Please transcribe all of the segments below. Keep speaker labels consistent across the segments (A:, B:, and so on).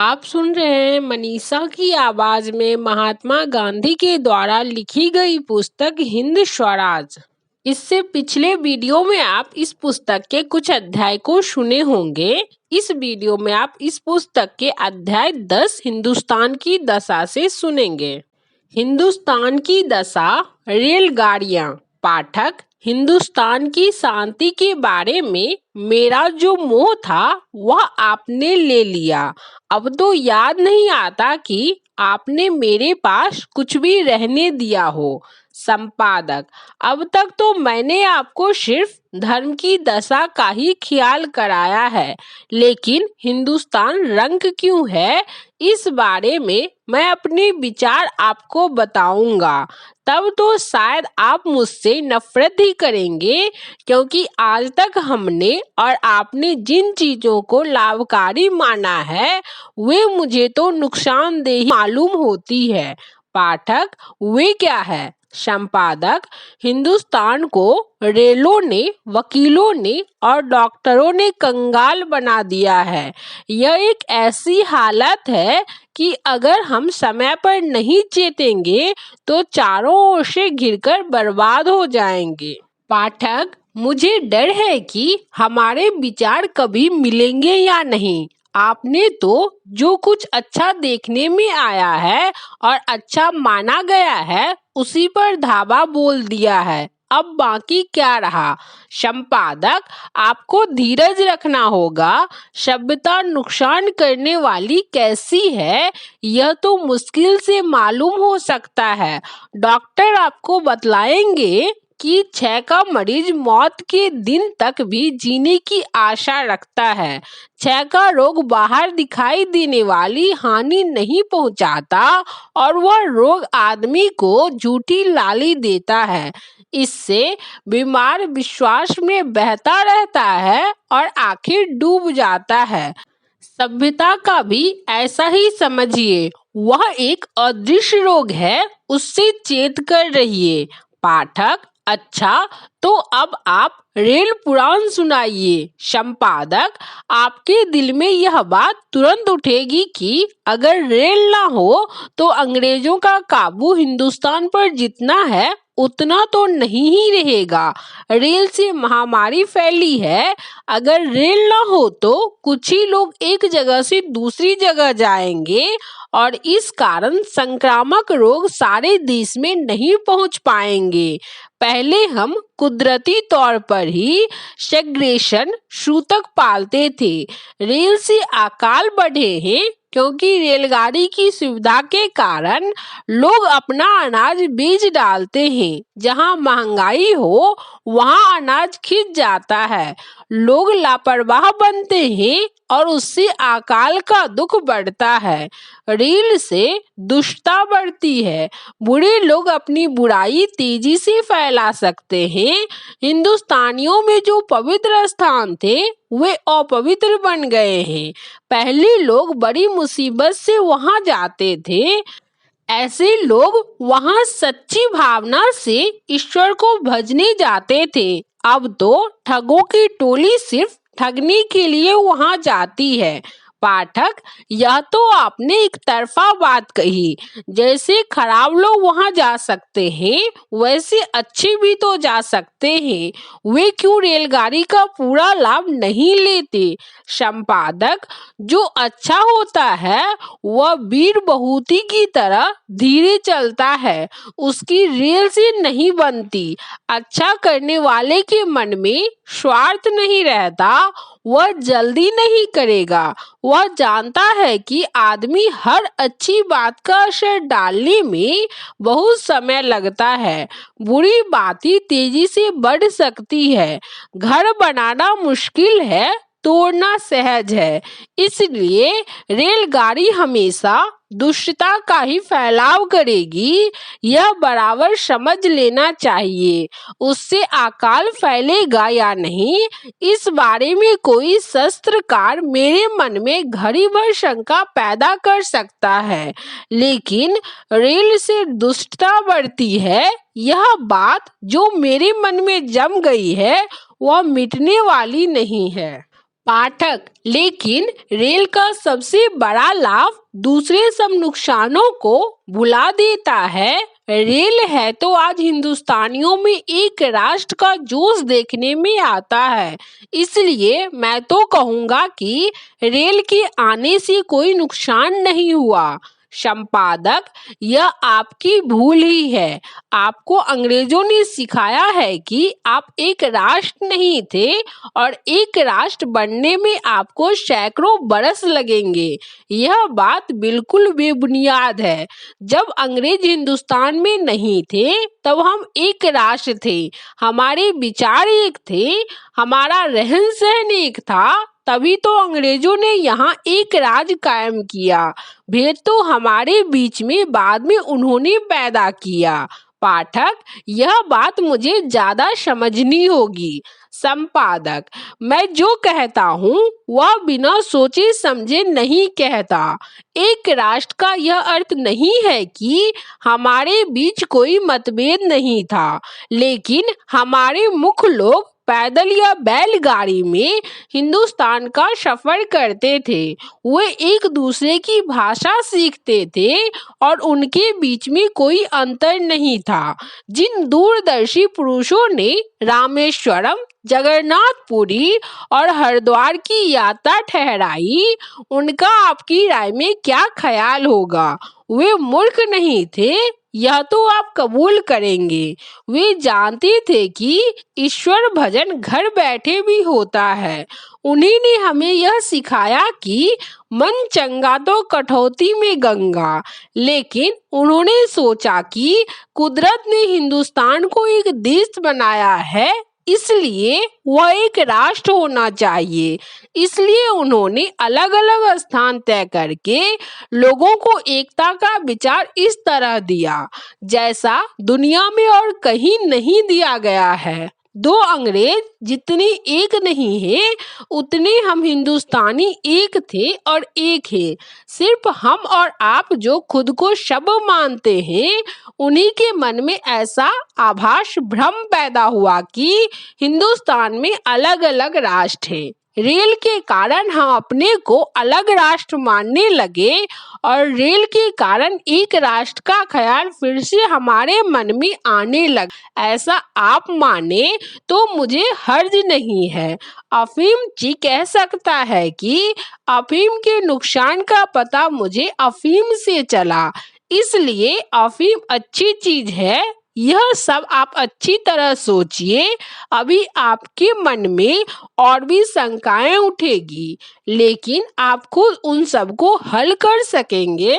A: आप सुन रहे हैं मनीषा की आवाज में महात्मा गांधी के द्वारा लिखी गई पुस्तक हिंद स्वराज। इससे पिछले वीडियो में आप इस पुस्तक के कुछ अध्याय को सुने होंगे। इस वीडियो में आप इस पुस्तक के अध्याय 10 हिंदुस्तान की दशा से सुनेंगे। हिंदुस्तान की दशा, रेलगाड़ियां। पाठक, हिंदुस्तान की शांति के बारे में मेरा जो मोह था वह आपने ले लिया। अब तो याद नहीं आता कि आपने मेरे पास कुछ भी रहने दिया हो। संपादक, अब तक तो मैंने आपको सिर्फ धर्म की दशा का ही ख्याल कराया है, लेकिन हिंदुस्तान रंग क्यों है, इस बारे में मैं अपने विचार आपको बताऊंगा। तब तो शायद आप मुझसे नफरत ही करेंगे, क्योंकि आज तक हमने और आपने जिन चीजों को लाभकारी माना है वे मुझे तो नुकसानदेह मालूम होती है। पाठक, वे क्या है? संपादक, हिंदुस्तान को रेलों ने, वकीलों ने और डॉक्टरों ने कंगाल बना दिया है। यह एक ऐसी हालत है कि अगर हम समय पर नहीं चेतेंगे तो चारों ओर से घिरकर बर्बाद हो जाएंगे। पाठक, मुझे डर है कि हमारे विचार कभी मिलेंगे या नहीं। आपने तो जो कुछ अच्छा देखने में आया है और अच्छा माना गया है उसी पर धावा बोल दिया है। अब बाकी क्या रहा? संपादक, आपको धीरज रखना होगा। सभ्यता नुकसान करने वाली कैसी है यह तो मुश्किल से मालूम हो सकता है। डॉक्टर आपको बतलाएंगे कि 6 का मरीज मौत के दिन तक भी जीने की आशा रखता है। 6 का रोग बाहर दिखाई देने वाली हानि नहीं पहुंचाता और वह रोग आदमी को झूठी लाली देता है। इससे बीमार विश्वास में बहता रहता है और आखिर डूब जाता है। सभ्यता का भी ऐसा ही समझिए। वह एक अदृश्य रोग है, उससे चेत कर रहिए। पाठक, अच्छा, तो अब आप रेल पुराण सुनाइए। संपादक, आपके दिल में यह बात तुरंत उठेगी कि अगर रेल ना हो तो अंग्रेजों का काबू हिंदुस्तान पर जितना है उतना तो नहीं ही रहेगा। रेल से महामारी फैली है। अगर रेल ना हो तो कुछ ही लोग एक जगह से दूसरी जगह जाएंगे और इस कारण संक्रामक रोग सारे देश में नहीं पहुंच पाएंगे। पहले हम कुदरती तौर पर ही सेग्रेगेशन सूतक पालते थे। रेल से अकाल बढ़े हैं क्योंकि रेलगाड़ी की सुविधा के कारण लोग अपना अनाज बेच डालते हैं। जहां महंगाई हो वहां अनाज खिंच जाता है। लोग लापरवाह बनते हैं और उससे अकाल का दुख बढ़ता है। रेल से दुष्टता बढ़ती है। बुरे लोग अपनी बुराई तेजी से फैला सकते हैं। हिंदुस्तानियों में जो पवित्र स्थान थे वे अपवित्र बन गए हैं। पहले लोग बड़ी मुसीबत से वहां जाते थे। ऐसे लोग वहां सच्ची भावना से ईश्वर को भजने जाते थे। अब तो ठगों की टोली सिर्फ ठगने के लिए वहां जाती है। पाठक, यह तो आपने एक तरफा बात कही। जैसे खराब लोग वहां जा सकते हैं वैसे अच्छे भी तो जा सकते हैं। वे क्यों रेलगाड़ी का पूरा लाभ नहीं लेते? संपादक, जो अच्छा होता है वह वीर बहुती की तरह धीरे चलता है, उसकी रेल से नहीं बनती। अच्छा करने वाले के मन में स्वार्थ नहीं रहता, वह जल्दी नहीं करेगा। वह जानता है कि आदमी हर अच्छी बात का असर डालने में बहुत समय लगता है। बुरी बातें तेजी से बढ़ सकती है। घर बनाना मुश्किल है, तोड़ना सहज है। इसलिए रेलगाड़ी हमेशा दुष्टता का ही फैलाव करेगी, यह बराबर समझ लेना चाहिए। उससे अकाल फैलेगा या नहीं इस बारे में कोई शास्त्रकार मेरे मन में घड़ी भर शंका पैदा कर सकता है, लेकिन रेल से दुष्टता बढ़ती है यह बात जो मेरे मन में जम गई है वह मिटने वाली नहीं है। पाठक, लेकिन रेल का सबसे बड़ा लाभ दूसरे सब नुकसानों को भुला देता है। रेल है तो आज हिंदुस्तानियों में एक राष्ट्र का जोश देखने में आता है। इसलिए मैं तो कहूँगा कि रेल के आने से कोई नुकसान नहीं हुआ। संपादक, यह आपकी भूल ही है। आपको अंग्रेजों ने सिखाया है कि आप एक राष्ट्र नहीं थे और एक राष्ट्र बनने में आपको सैकड़ों बरस लगेंगे। यह बात बिल्कुल बेबुनियाद है। जब अंग्रेज हिंदुस्तान में नहीं थे तब हम एक राष्ट्र थे, हमारे विचार एक थे, हमारा रहन सहन एक था। तभी तो अंग्रेजों ने यहाँ एक राज कायम किया। भेद तो हमारे बीच में बाद में उन्होंने पैदा किया। पाठक, यह बात मुझे ज्यादा समझनी होगी। संपादक, मैं जो कहता हूँ वह बिना सोचे समझे नहीं कहता। एक राष्ट्र का यह अर्थ नहीं है कि हमारे बीच कोई मतभेद नहीं था, लेकिन हमारे मुख्य लोग पैदल या बैलगाड़ी में हिंदुस्तान का सफर करते थे। वे एक दूसरे की भाषा सीखते थे और उनके बीच में कोई अंतर नहीं था। जिन दूरदर्शी पुरुषों ने रामेश्वरम, जगन्नाथपुरी और हरिद्वार की यात्रा ठहराई, उनका आपकी राय में क्या ख्याल होगा? वे मूर्ख नहीं थे, यह तो आप कबूल करेंगे। वे जानते थे कि ईश्वर भजन घर बैठे भी होता है। उन्हीं ने हमें यह सिखाया कि मन चंगा तो कटौती में गंगा। लेकिन उन्होंने सोचा कि कुदरत ने हिंदुस्तान को एक देश बनाया है, इसलिए वह एक राष्ट्र होना चाहिए। इसलिए उन्होंने अलग अलग स्थान तय करके लोगों को एकता का विचार इस तरह दिया जैसा दुनिया में और कहीं नहीं दिया गया है। दो अंग्रेज जितने एक नहीं है, उतने हम हिंदुस्तानी एक थे और एक है। सिर्फ हम और आप जो खुद को सब मानते हैं, उन्हीं के मन में ऐसा आभास भ्रम पैदा हुआ कि हिंदुस्तान में अलग अलग राष्ट्र हैं। रेल के कारण हम अपने को अलग राष्ट्र मानने लगे और रेल के कारण एक राष्ट्र का ख्याल फिर से हमारे मन में आने लगा। ऐसा आप माने तो मुझे हर्ज नहीं है। अफीम जी कह सकता है कि अफीम के नुकसान का पता मुझे अफीम से चला, इसलिए अफीम अच्छी चीज है। यह सब आप अच्छी तरह सोचिए। अभी आपके मन में और भी शंकाएं उठेगी, लेकिन आप खुद उन सब को हल कर सकेंगे।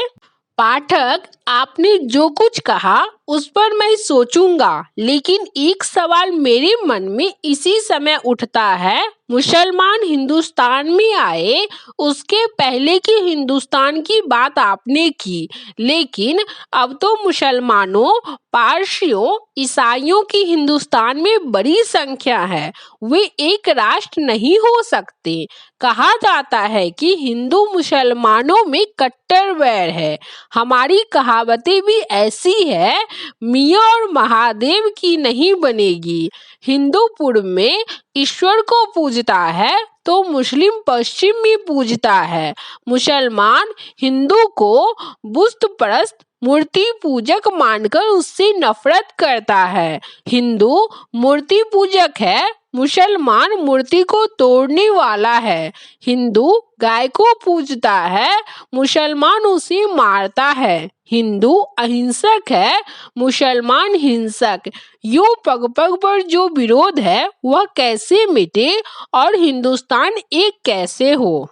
A: पाठक, आपने जो कुछ कहा उस पर मैं सोचूंगा, लेकिन एक सवाल मेरे मन में इसी समय उठता है। मुसलमान हिंदुस्तान में आए, उसके पहले के हिंदुस्तान की बात आपने की, लेकिन अब तो मुसलमानों, पारसियों, ईसाइयों की हिंदुस्तान में बड़ी संख्या है। वे एक राष्ट्र नहीं हो सकते। कहा जाता है कि हिंदू मुसलमानों में कट्टर वैर है। हमारी कहावतें भी ऐसी है, मियाँ और महादेव की नहीं बनेगी। हिंदू पूर्व में ईश्वर को पूजता है तो मुस्लिम पश्चिम में पूजता है। मुसलमान हिंदू को बुत परस्त, मूर्ति पूजक मानकर उससे नफरत करता है। हिंदू मूर्ति पूजक है, मुसलमान मूर्ति को तोड़ने वाला है। हिंदू गाय को पूजता है, मुसलमान उसे मारता है। हिंदू अहिंसक है, मुसलमान हिंसक। यूं पग पग पर जो विरोध है वह कैसे मिटे और हिंदुस्तान एक कैसे हो?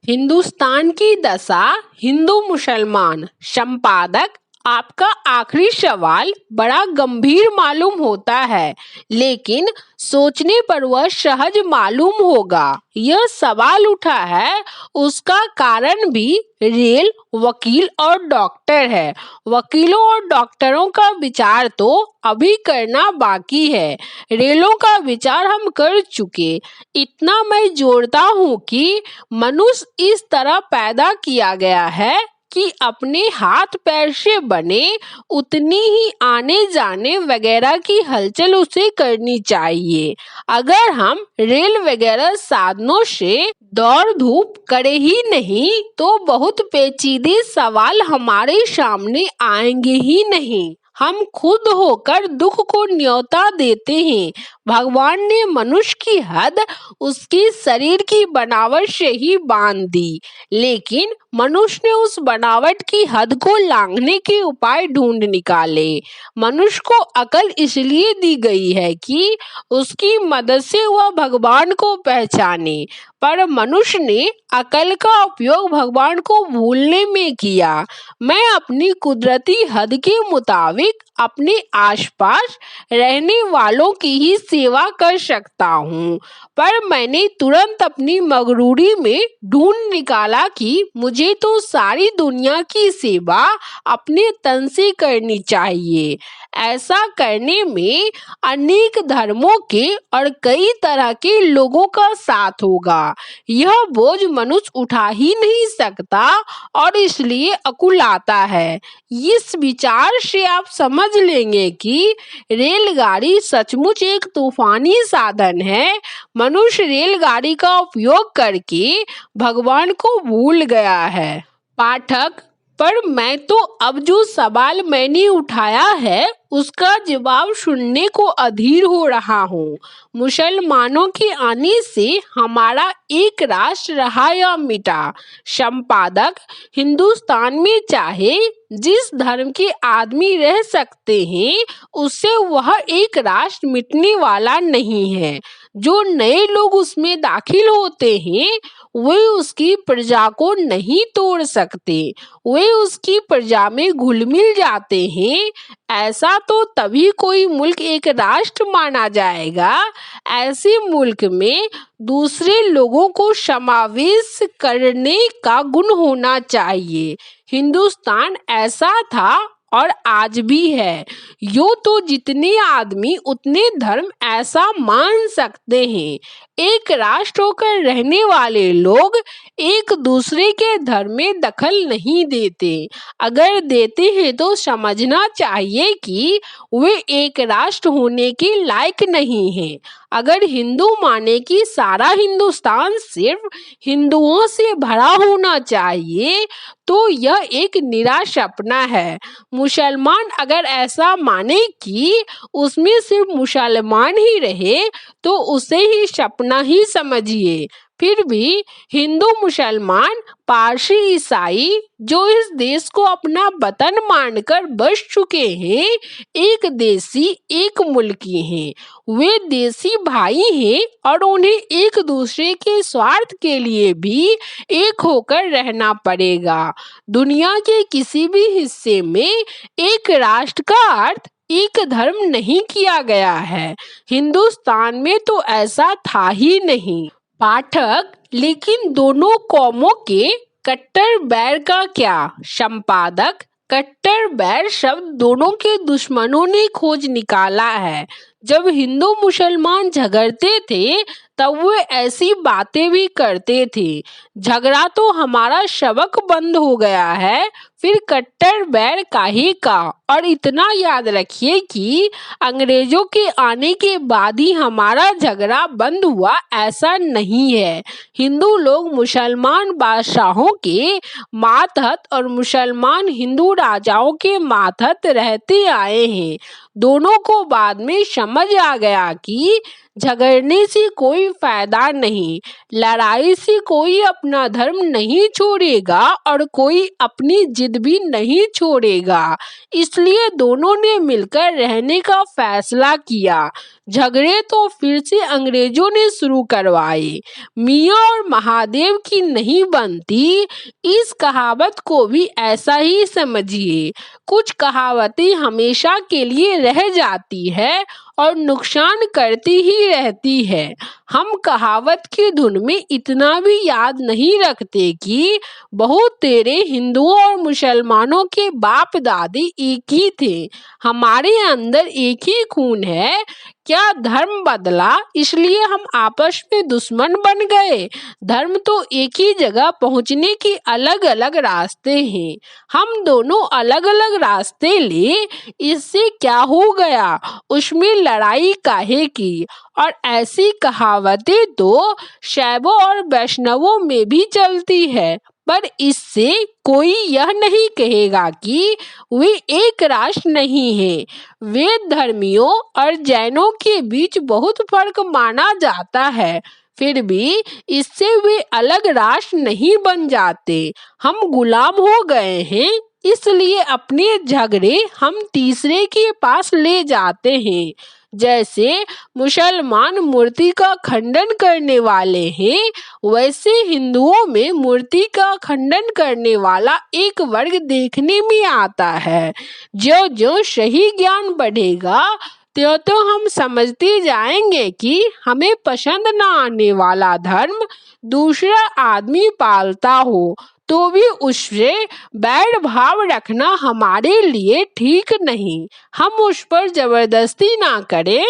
A: हिंदुस्तान की दशा, हिंदू मुसलमान। संपादक, आपका आखिरी सवाल बड़ा गंभीर मालूम होता है, लेकिन सोचने पर वह सहज मालूम होगा। यह सवाल उठा है, उसका कारण भी रेल, वकील और डॉक्टर है। वकीलों और डॉक्टरों का विचार तो अभी करना बाकी है। रेलों का विचार हम कर चुके। इतना मैं जोड़ता हूँ कि मनुष्य इस तरह पैदा किया गया है कि अपने हाथ पैर से बने उतनी ही आने जाने वगैरह की हलचल उसे करनी चाहिए। अगर हम रेल वगैरह साधनों से दौड़ धूप करे ही नहीं तो बहुत पेचीदे सवाल हमारे सामने आएंगे ही नहीं। हम खुद होकर दुख को न्योता देते हैं। भगवान ने मनुष्य की हद उसकी शरीर की बनावट से ही बांध दी, लेकिन मनुष्य ने उस बनावट की हद को लांघने के उपाय ढूंढ निकाले। मनुष्य को अकल इसलिए दी गई है कि उसकी मदद से वह भगवान को पहचाने, पर मनुष्य ने अकल का उपयोग भगवान को भूलने में किया। मैं अपनी कुदरती हद के मुताबिक अपने आसपास रहने वालों की ही सेवा कर सकता हूँ, पर मैंने तुरंत अपनी मगरूरी में ढूंढ निकाला कि मुझे तो सारी दुनिया की सेवा अपने तन से करनी चाहिए। ऐसा करने में अनेक धर्मों के और कई तरह के लोगों का साथ होगा। यह बोझ मनुष्य उठा ही नहीं सकता और इसलिए अकुलाता है। इस विचार से आप समझ लेंगे कि रेलगाड़ी सचमुच एक तूफानी साधन है। मनुष्य रेलगाड़ी का उपयोग करके भगवान को भूल गया है। पाठक, पर मैं तो अब जो सवाल मैंने उठाया है उसका जवाब सुनने को अधीर हो रहा हूँ। मुसलमानों के आने से हमारा एक राष्ट्र रहा या मिटा? संपादक, हिंदुस्तान में चाहे जिस धर्म के आदमी रह सकते हैं उससे वह एक राष्ट्र मिटने वाला नहीं है। जो नए लोग उसमें दाखिल होते हैं वे उसकी प्रजा को नहीं तोड़ सकते, वे उसकी प्रजा में घुल मिल जाते हैं। ऐसा तो तभी कोई मुल्क एक राष्ट्र माना जाएगा। ऐसे मुल्क में दूसरे लोगों को समावेश करने का गुण होना चाहिए। हिंदुस्तान ऐसा था और आज भी है। यो तो जितने आदमी उतने धर्म ऐसा मान सकते हैं। एक राष्ट्र होकर रहने वाले लोग एक दूसरे के धर्म में दखल नहीं देते। अगर देते हैं तो समझना चाहिए कि वे एक राष्ट्र होने के लायक नहीं हैं। अगर हिंदू माने कि सारा हिंदुस्तान सिर्फ हिंदुओं से भरा होना चाहिए तो यह एक निरा सपना है। मुसलमान अगर ऐसा माने कि उसमें सिर्फ मुसलमान ही रहे तो उसे ही सपना ही समझिए। फिर भी हिंदू, मुसलमान, पारसी, ईसाई जो इस देश को अपना वतन मानकर बस चुके हैं, एक देशी एक मुल्की हैं। वे देशी भाई हैं और उन्हें एक दूसरे के स्वार्थ के लिए भी एक होकर रहना पड़ेगा। दुनिया के किसी भी हिस्से में एक राष्ट्र का अर्थ एक धर्म नहीं किया गया है। हिंदुस्तान में तो ऐसा था ही नहीं। पाठक, लेकिन दोनों कौमों के कट्टर बैर का क्या? संपादक, कट्टर बैर शब्द दोनों के दुश्मनों ने खोज निकाला है। जब हिंदू मुसलमान झगड़ते थे तब वे ऐसी बातें भी करते थे। झगड़ा तो हमारा सबक बंद हो गया है, फिर कट्टर बैर काहे का? और इतना याद रखिए कि अंग्रेजों के आने के बाद ही हमारा झगड़ा बंद हुआ, ऐसा नहीं है। हिंदू लोग मुसलमान बादशाहों के मातहत और मुसलमान हिंदू राजाओं के मातहत रहते आए हैं। दोनों को बाद में समझ आ गया कि झगड़ने से कोई फायदा नहीं, लड़ाई से कोई अपना धर्म नहीं छोड़ेगा और कोई अपनी जिद भी नहीं छोड़ेगा। इसलिए दोनों ने मिलकर रहने का फैसला किया। झगड़े तो फिर से अंग्रेजों ने शुरू करवाए। मियाँ और महादेव की नहीं बनती, इस कहावत को भी ऐसा ही समझिए। कुछ कहावतें हमेशा के लिए रह जाती है और नुकसान करती ही रहती है। हम कहावत की धुन में इतना भी याद नहीं रखते कि बहुत तेरे हिंदुओं और मुसलमानों के बाप दादी एक ही थे। हमारे अंदर एक ही खून है। क्या धर्म बदला इसलिए हम आपस में दुश्मन बन गए? धर्म तो एक ही जगह पहुंचने के अलग अलग रास्ते हैं। हम दोनों अलग अलग रास्ते ले, इससे क्या हो गया? उसमें लड़ाई काहे की? और ऐसी कहावतें तो शैवों और वैष्णवों में भी चलती है, पर इससे कोई यह नहीं कहेगा कि वे एक राष्ट्र नहीं है। वेद धर्मियों और जैनों के बीच बहुत फर्क माना जाता है, फिर भी इससे वे अलग राष्ट्र नहीं बन जाते। हम गुलाम हो गए हैं, इसलिए अपने झगड़े हम तीसरे के पास ले जाते हैं। जैसे मुसलमान मूर्ति का खंडन करने वाले हैं, वैसे हिंदुओं में मूर्ति का खंडन करने वाला एक वर्ग देखने में आता है। जो जो सही ज्ञान बढ़ेगा, तो हम समझते जाएंगे कि हमें पसंद न आने वाला धर्म दूसरा आदमी पालता हो तो भी उससे बैर भाव रखना हमारे लिए ठीक नहीं। हम उस पर जबरदस्ती ना करें।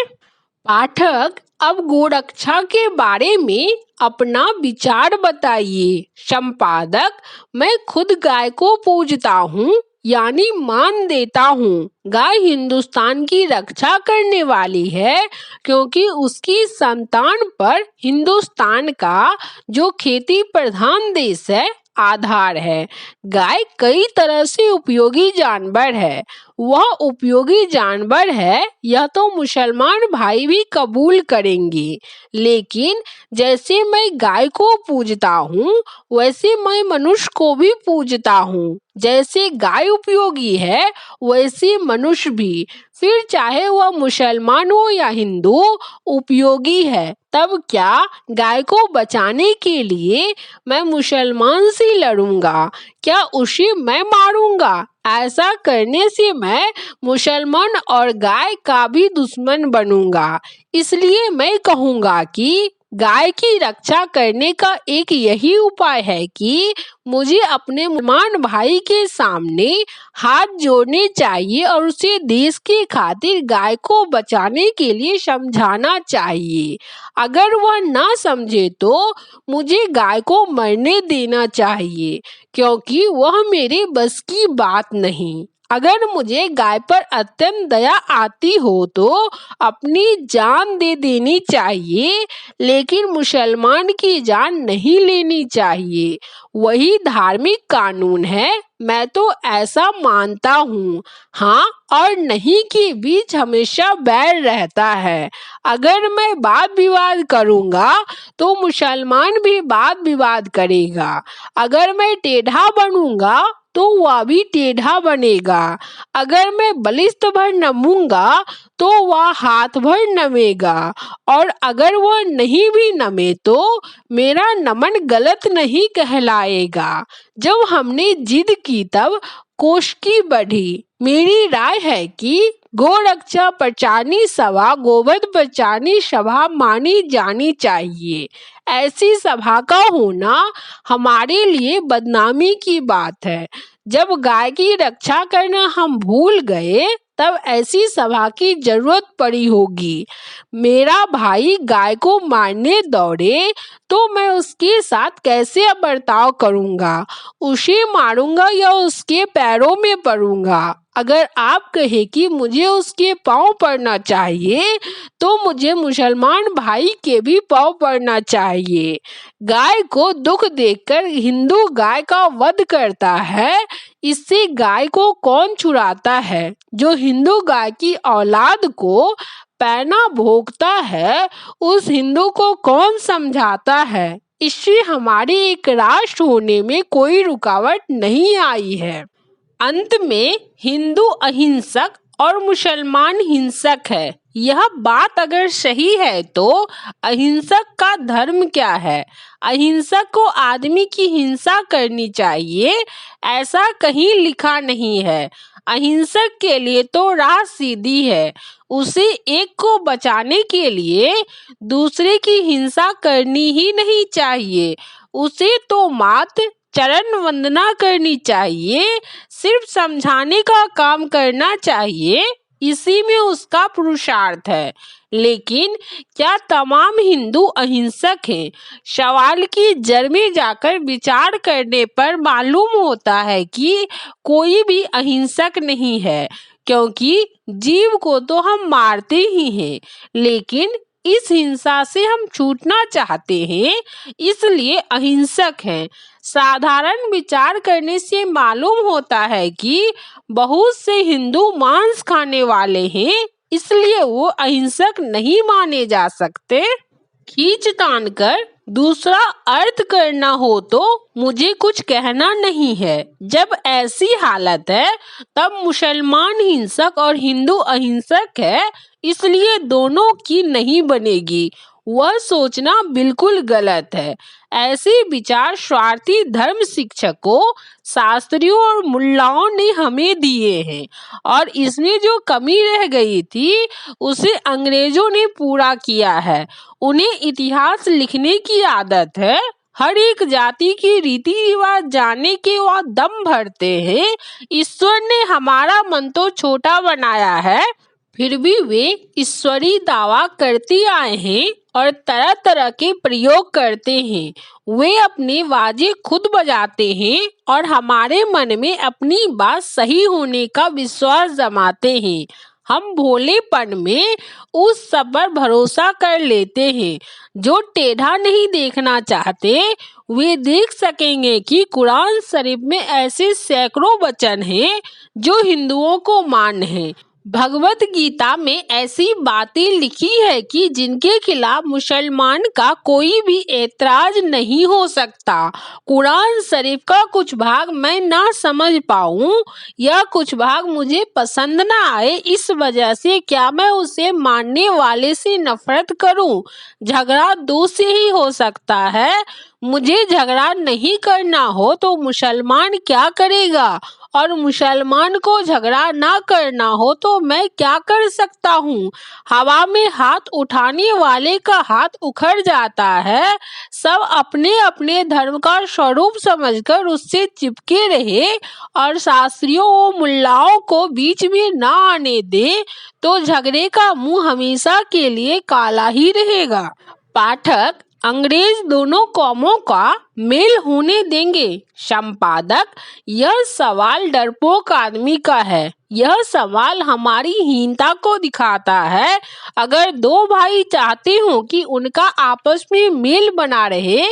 A: पाठक, अब गोरक्षा के बारे में अपना विचार बताइए। संपादक, मैं खुद गाय को पूजता हूँ, यानी मान देता हूँ। गाय हिंदुस्तान की रक्षा करने वाली है, क्योंकि उसकी संतान पर हिंदुस्तान का जो खेती प्रधान देश है आधार है। गाय कई तरह से उपयोगी जानवर है। वह उपयोगी जानवर है, यह तो मुसलमान भाई भी कबूल करेंगे। लेकिन जैसे मैं गाय को पूजता हूँ, वैसे मैं मनुष्य को भी पूजता हूँ। जैसे गाय उपयोगी है, वैसे मनुष्य भी, फिर चाहे वह मुसलमान हो या हिंदू, उपयोगी है। तब क्या गाय को बचाने के लिए मैं मुसलमान से लड़ूंगा? क्या उसे मैं मारूंगा? ऐसा करने से मैं मुसलमान और गाय का भी दुश्मन बनूंगा। इसलिए मैं कहूंगा कि गाय की रक्षा करने का एक यही उपाय है कि मुझे अपने मुसलमान भाई के सामने हाथ जोड़ने चाहिए और उसे देश के खातिर गाय को बचाने के लिए समझाना चाहिए। अगर वह ना समझे तो मुझे गाय को मरने देना चाहिए, क्योंकि वह मेरे बस की बात नहीं। अगर मुझे गाय पर अत्यंत दया आती हो तो अपनी जान दे देनी चाहिए, लेकिन मुसलमान की जान नहीं लेनी चाहिए। वही धार्मिक कानून है। मैं तो ऐसा मानता हूँ। हाँ और नहीं के बीच हमेशा बैर रहता है। अगर मैं वाद विवाद करूँगा तो मुसलमान भी वाद विवाद करेगा। अगर मैं टेढ़ा बनूंगा तो वह भी टेढ़ा बनेगा। अगर मैं बलिष्ठ भर नमूंगा तो वह हाथ भर नमेगा, और अगर वह नहीं भी नमे तो मेरा नमन गलत नहीं कहलाएगा। जब हमने जिद की तब कोष्की बढ़ी। मेरी राय है कि गोरक्षा प्रचारणी सभा गोवध प्रचारणी सभा मानी जानी चाहिए। ऐसी सभा का होना हमारे लिए बदनामी की बात है। जब गाय की रक्षा करना हम भूल गए, तब ऐसी सभा की जरूरत पड़ी होगी। मेरा भाई गाय को मारने दौड़े तो मैं उसके साथ कैसे बर्ताव करूंगा? उसे मारूंगा या उसके पैरों में पड़ूंगा? अगर आप कहे कि मुझे उसके पांव पड़ना चाहिए, तो मुझे मुसलमान भाई के भी पांव पड़ना चाहिए। गाय को दुख देखकर हिंदू गाय का वध करता है, इससे गाय को कौन छुड़ाता है? जो हिंदू गाय की औलाद को पैना भोगता है, उस हिंदू को कौन समझाता है? इससे हमारे एक राष्ट्र होने में कोई रुकावट नहीं आई है। अंत में हिंदू अहिंसक और मुसलमान हिंसक है। यह बात अगर सही है तो अहिंसक का धर्म क्या है? अहिंसक को आदमी की हिंसा करनी चाहिए, ऐसा कहीं लिखा नहीं है। अहिंसक के लिए तो राह सीधी है। उसे एक को बचाने के लिए दूसरे की हिंसा करनी ही नहीं चाहिए। उसे तो मात्र चरण वंदना करनी चाहिए, सिर्फ समझाने का काम करना चाहिए। इसी में उसका पुरुषार्थ है। लेकिन क्या तमाम हिंदू अहिंसक हैं? सवाल की जड़ में जाकर विचार करने पर मालूम होता है कि कोई भी अहिंसक नहीं है, क्योंकि जीव को तो हम मारते ही हैं, लेकिन इस हिंसा से हम छूटना चाहते हैं, इसलिए अहिंसक हैं। साधारण विचार करने से मालूम होता है कि बहुत से हिंदू मांस खाने वाले हैं, इसलिए वो अहिंसक नहीं माने जा सकते। खींच तान कर दूसरा अर्थ करना हो तो मुझे कुछ कहना नहीं है। जब ऐसी हालत है तब मुसलमान हिंसक और हिंदू अहिंसक है, इसलिए दोनों की नहीं बनेगी। वह सोचना बिल्कुल गलत है। ऐसे विचार स्वार्थी धर्म शिक्षकों, शास्त्रियों और मुल्लाओं ने हमें दिए हैं, और इसमें जो कमी रह गई थी उसे अंग्रेजों ने पूरा किया है। उन्हें इतिहास लिखने की आदत है। हर एक जाति की रीति रिवाज जानने के वह दम भरते हैं। ईश्वर ने हमारा मन तो छोटा बनाया है, फिर भी वे ईश्वरी दावा करते आए हैं और तरह तरह के प्रयोग करते हैं। वे अपने बाजे खुद बजाते हैं और हमारे मन में अपनी बात सही होने का विश्वास जमाते हैं। हम भोलेपन में उस सब पर भरोसा कर लेते हैं। जो टेढ़ा नहीं देखना चाहते वे देख सकेंगे कि कुरान शरीफ में ऐसे सैकड़ों वचन हैं जो हिंदुओं को मान्य हैं। भगवत गीता में ऐसी बातें लिखी है कि जिनके खिलाफ मुसलमान का कोई भी ऐतराज नहीं हो सकता। कुरान शरीफ का कुछ भाग मैं ना समझ पाऊं या कुछ भाग मुझे पसंद ना आए, इस वजह से क्या मैं उसे मानने वाले से नफरत करूं? झगड़ा दो से ही हो सकता है। मुझे झगड़ा नहीं करना हो तो मुसलमान क्या करेगा, और मुसलमान को झगड़ा ना करना हो तो मैं क्या कर सकता हूँ? हवा में हाथ उठाने वाले का हाथ उखड़ जाता है। सब अपने अपने धर्म का स्वरूप समझकर उससे चिपके रहे और शास्त्रियों और मुल्लाओं को बीच में ना आने दे, तो झगड़े का मुंह हमेशा के लिए काला ही रहेगा। पाठक, अंग्रेज दोनों कौमों का मेल होने देंगे? संपादक, यह सवाल डरपोक आदमी का है। यह सवाल हमारी हीनता को दिखाता है। अगर दो भाई चाहते हो कि उनका आपस में मेल बना रहे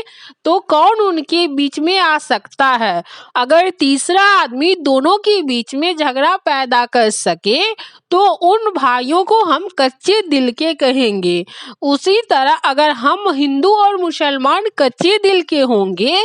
A: तो कौन उनके बीच में आ सकता है? अगर तीसरा आदमी दोनों के बीच में झगड़ा पैदा कर सके तो उन भाइयों को हम कच्चे दिल के कहेंगे। उसी तरह अगर हम हिंदू और मुसलमान कच्चे दिल के होंगे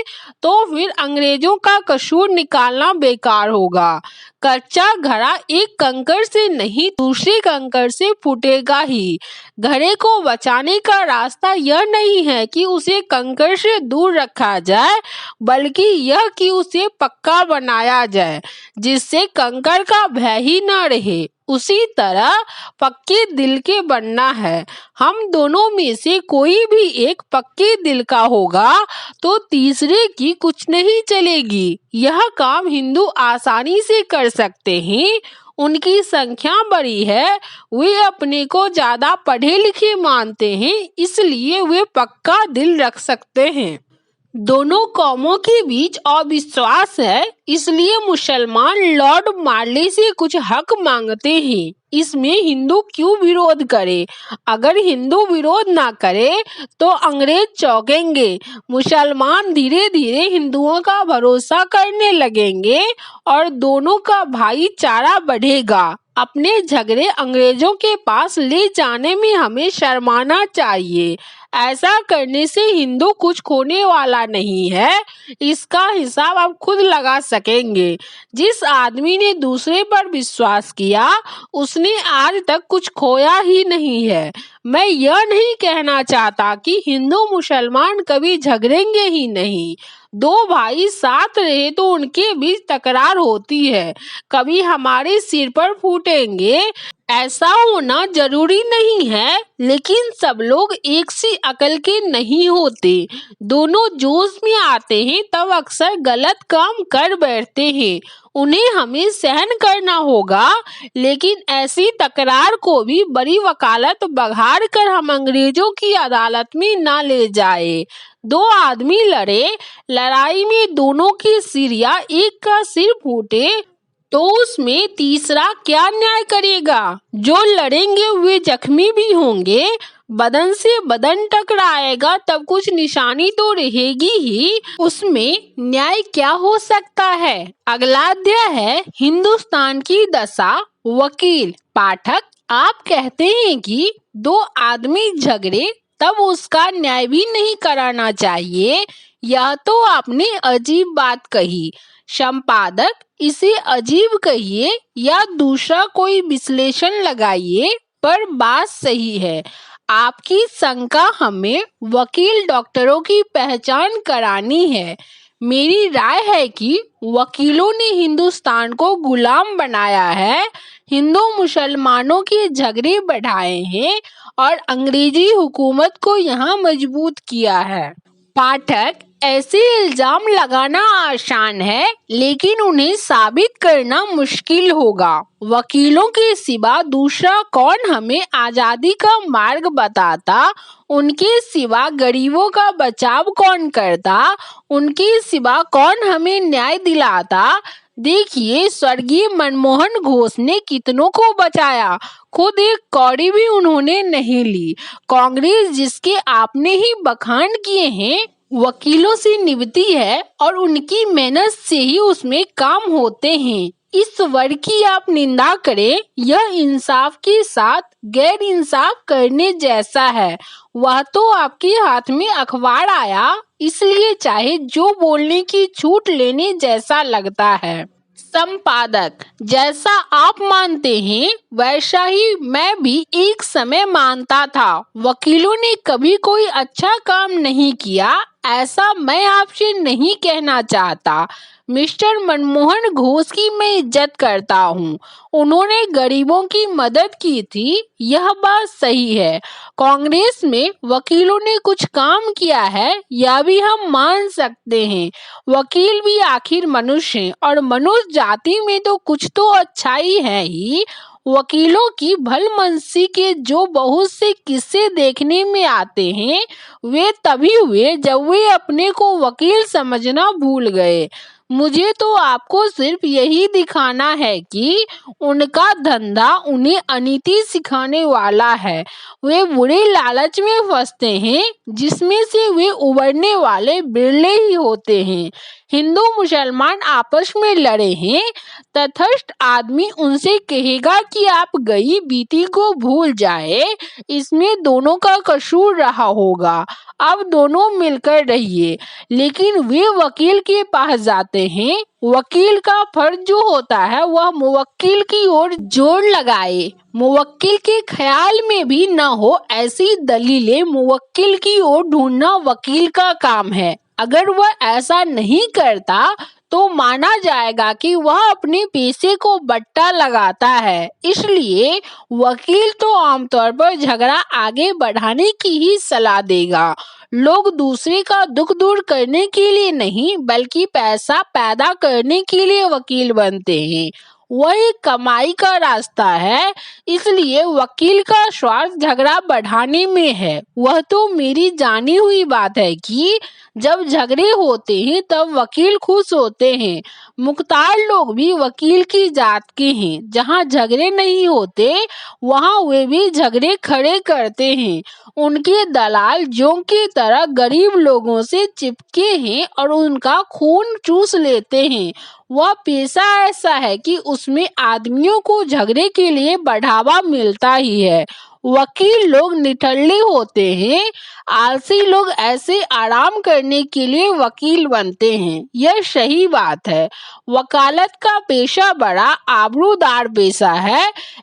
A: तो फिर अंग्रेजों का कसूर निकालना बेकार होगा। कच्चा घड़ा एक कंकड़ से नहीं दूसरे कंकड़ से फूटेगा ही। घड़े को बचाने का रास्ता यह नहीं है कि उसे कंकड़ से दूर रखा जाए, बल्कि यह कि उसे पक्का बनाया जाए जिससे कंकड़ का भय ही न रहे। उसी तरह पक्के दिल के बनना है। हम दोनों में से कोई भी एक पक्के दिल का होगा तो तीसरे की कुछ नहीं चलेगी। यह काम हिंदू आसानी से कर सकते हैं। उनकी संख्या बड़ी है, वे अपने को ज्यादा पढ़े लिखे मानते हैं, इसलिए वे पक्का दिल रख सकते हैं। दोनों कौमों के बीच अविश्वास है, इसलिए मुसलमान लॉर्ड मार्ले से कुछ हक मांगते हैं। इसमें हिंदू क्यों विरोध करे? अगर हिंदू विरोध ना करे तो अंग्रेज चौंकेंगे। मुसलमान धीरे धीरे हिंदुओं का भरोसा करने लगेंगे और दोनों का भाईचारा बढ़ेगा। अपने झगड़े अंग्रेजों के पास ले जाने में हमें शर्माना चाहिए। ऐसा करने से हिंदू कुछ खोने वाला नहीं है, इसका हिसाब आप खुद लगा सकेंगे। जिस आदमी ने दूसरे पर विश्वास किया उसने आज तक कुछ खोया ही नहीं है। मैं यह नहीं कहना चाहता कि हिंदू मुसलमान कभी झगड़ेंगे ही नहीं। दो भाई साथ रहे तो उनके बीच तकरार होती है, कभी हमारे सिर पर फूटेंगे, ऐसा होना जरूरी नहीं है, लेकिन सब लोग एक सी अकल के नहीं होते। दोनों जोश में आते हैं तब अक्सर गलत काम कर बैठते हैं। उन्हें हमें सहन करना होगा, लेकिन ऐसी तकरार को भी बड़ी वकालत बघाड़ कर हम अंग्रेजों की अदालत में ना ले जाए। दो आदमी लड़े, लड़ाई में दोनों की सिर या एक का सिर फूटे, तो उसमें तीसरा क्या न्याय करेगा? जो लड़ेंगे वे जख्मी भी होंगे, बदन से बदन टकराएगा, तब कुछ निशानी तो रहेगी ही। उसमें न्याय क्या हो सकता है? अगला अध्याय है हिंदुस्तान की दशा। वकील। पाठक, आप कहते हैं कि दो आदमी झगड़े तब उसका न्याय भी नहीं कराना चाहिए। यह तो आपने अजीब बात कही। संपादक, इसे अजीब कहिए या दूसरा कोई विश्लेषण लगाइए, पर बात सही है। आपकी शंका हमें वकील डॉक्टरों की पहचान करानी है। मेरी राय है कि वकीलों ने हिंदुस्तान को गुलाम बनाया है, हिंदू मुसलमानों के झगड़े बढ़ाए हैं और अंग्रेजी हुकूमत को यहाँ मजबूत किया है। पाठक, ऐसे इल्जाम लगाना आसान है, लेकिन उन्हें साबित करना मुश्किल होगा। वकीलों के सिवा दूसरा कौन हमें आजादी का मार्ग बताता? उनके सिवा गरीबों का बचाव कौन करता? उनके सिवा कौन हमें न्याय दिलाता? देखिए, स्वर्गीय मनमोहन घोष ने कितनों को बचाया, खुद एक कौड़ी भी उन्होंने नहीं ली। कांग्रेस, जिसके आपने ही बखान किए हैं, वकीलों से निभती है और उनकी मेहनत से ही उसमें काम होते हैं। इस वर्ग की आप निंदा करें, यह इंसाफ के साथ गैर इंसाफ करने जैसा है। वह तो आपके हाथ में अखबार आया, इसलिए चाहे जो बोलने की छूट लेने जैसा लगता है। संपादक, जैसा आप मानते हैं वैसा ही मैं भी एक समय मानता था। वकीलों ने कभी कोई अच्छा काम नहीं किया, ऐसा मैं आपसे नहीं कहना चाहता। मिस्टर मनमोहन घोष की मैं इज्जत करता हूँ, उन्होंने गरीबों की मदद की थी, यह बात सही है। कांग्रेस में वकीलों ने कुछ काम किया है, यह भी हम मान सकते हैं। वकील भी आखिर मनुष्य हैं और मनुष्य जाति में तो कुछ तो अच्छाई है ही। वकीलों की भलमनसी के जो बहुत से किस्से देखने में आते हैं, वे तभी हुए जब वे अपने को वकील समझना भूल गए। मुझे तो आपको सिर्फ यही दिखाना है कि उनका धंधा उन्हें अनीति सिखाने वाला है। वे बुरे लालच में फंसते हैं, जिसमें से वे उबरने वाले बिरले ही होते हैं। हिंदू मुसलमान आपस में लड़े हैं, तटस्थ आदमी उनसे कहेगा कि आप गई बीती को भूल जाए, इसमें दोनों का कसूर रहा होगा, अब दोनों मिलकर रहिए। लेकिन वे वकील के पास जाते हैं। वकील का फर्ज जो होता है वह मुवक्किल की ओर जोर लगाए। मुवक्किल के ख्याल में भी न हो ऐसी दलीलें मुवक्किल की ओर ढूंढना वकील का काम है। अगर वह ऐसा नहीं करता तो माना जाएगा कि वह अपने पैसे को बट्टा लगाता है। इसलिए वकील तो आमतौर पर झगड़ा आगे बढ़ाने की ही सलाह देगा। लोग दूसरे का दुख दूर करने के लिए नहीं, बल्कि पैसा पैदा करने के लिए वकील बनते हैं। वह एक कमाई का रास्ता है, इसलिए वकील का स्वार्थ झगड़ा बढ़ाने में है। वह तो मेरी जानी हुई बात है कि जब झगड़े होते हैं तब वकील खुश होते हैं। मुख्तार लोग भी वकील की जात के हैं। जहाँ झगड़े नहीं होते वहाँ वे भी झगड़े खड़े करते हैं। उनके दलाल जोंक की तरह गरीब लोगों से चिपके हैं और उनका खून चूस लेते हैं। वह पेशा ऐसा है कि उसमें आदमियों को झगड़े के लिए बढ़ावा मिलता ही है। वकील लोग निठल्ले होते हैं, आलसी लोग ऐसे आराम करने के लिए वकील बनते हैं। यह सही बात है। वकालत का पेशा बड़ा आबरूदार पेशा है।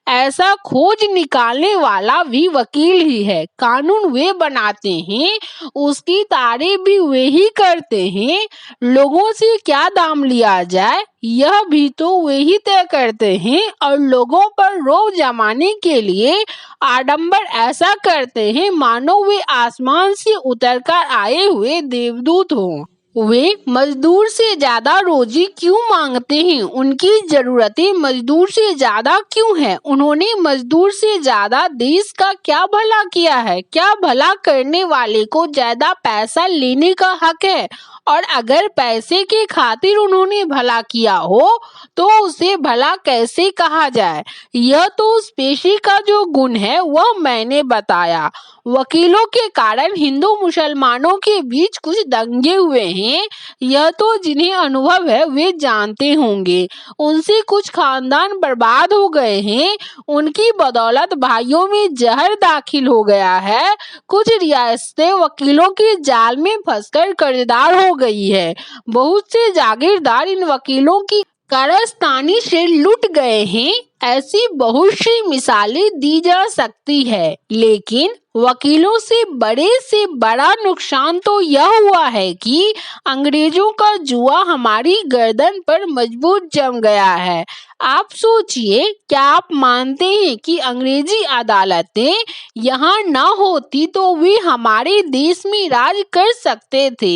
A: ऐसा खोज निकालने वाला भी वकील ही है। कानून वे बनाते हैं, उसकी तारीफ भी वे ही करते हैं। लोगों से क्या दाम लिया जाए यह भी तो वे ही तय करते हैं, और लोगों पर रोब जमाने के लिए आडंबर ऐसा करते हैं मानो वे आसमान से उतरकर आए हुए देवदूत हों। वे मजदूर से ज्यादा रोजी क्यों मांगते हैं? उनकी जरूरतें मजदूर से ज्यादा क्यों हैं? उन्होंने मजदूर से ज्यादा देश का क्या भला किया है? क्या भला करने वाले को ज्यादा पैसा लेने का हक है? और अगर पैसे के खातिर उन्होंने भला किया हो तो उसे भला कैसे कहा जाए? यह तो उस पेशे का जो गुण है वह मैंने बताया। वकीलों के कारण हिंदू मुसलमानों के बीच कुछ दंगे हुए हैं, यह तो जिन्हें अनुभव है वे जानते होंगे। उनसे कुछ खानदान बर्बाद हो गए हैं, उनकी बदौलत भाइयों में जहर दाखिल हो गया है। कुछ रियासतें वकीलों के जाल में फंसकर कर्जदार हो गई है। बहुत से जागीरदार इन वकीलों की कारस्तानी से लुट गए हैं। ऐसी बहुत सी मिसालें दी जा सकती है, लेकिन वकीलों से बड़ा नुकसान तो यह हुआ है कि अंग्रेजों का जुआ हमारी गर्दन पर मजबूत जम गया है। आप सोचिए, क्या आप मानते हैं कि अंग्रेजी अदालतें यहाँ न होती तो वे हमारे देश में राज कर सकते थे?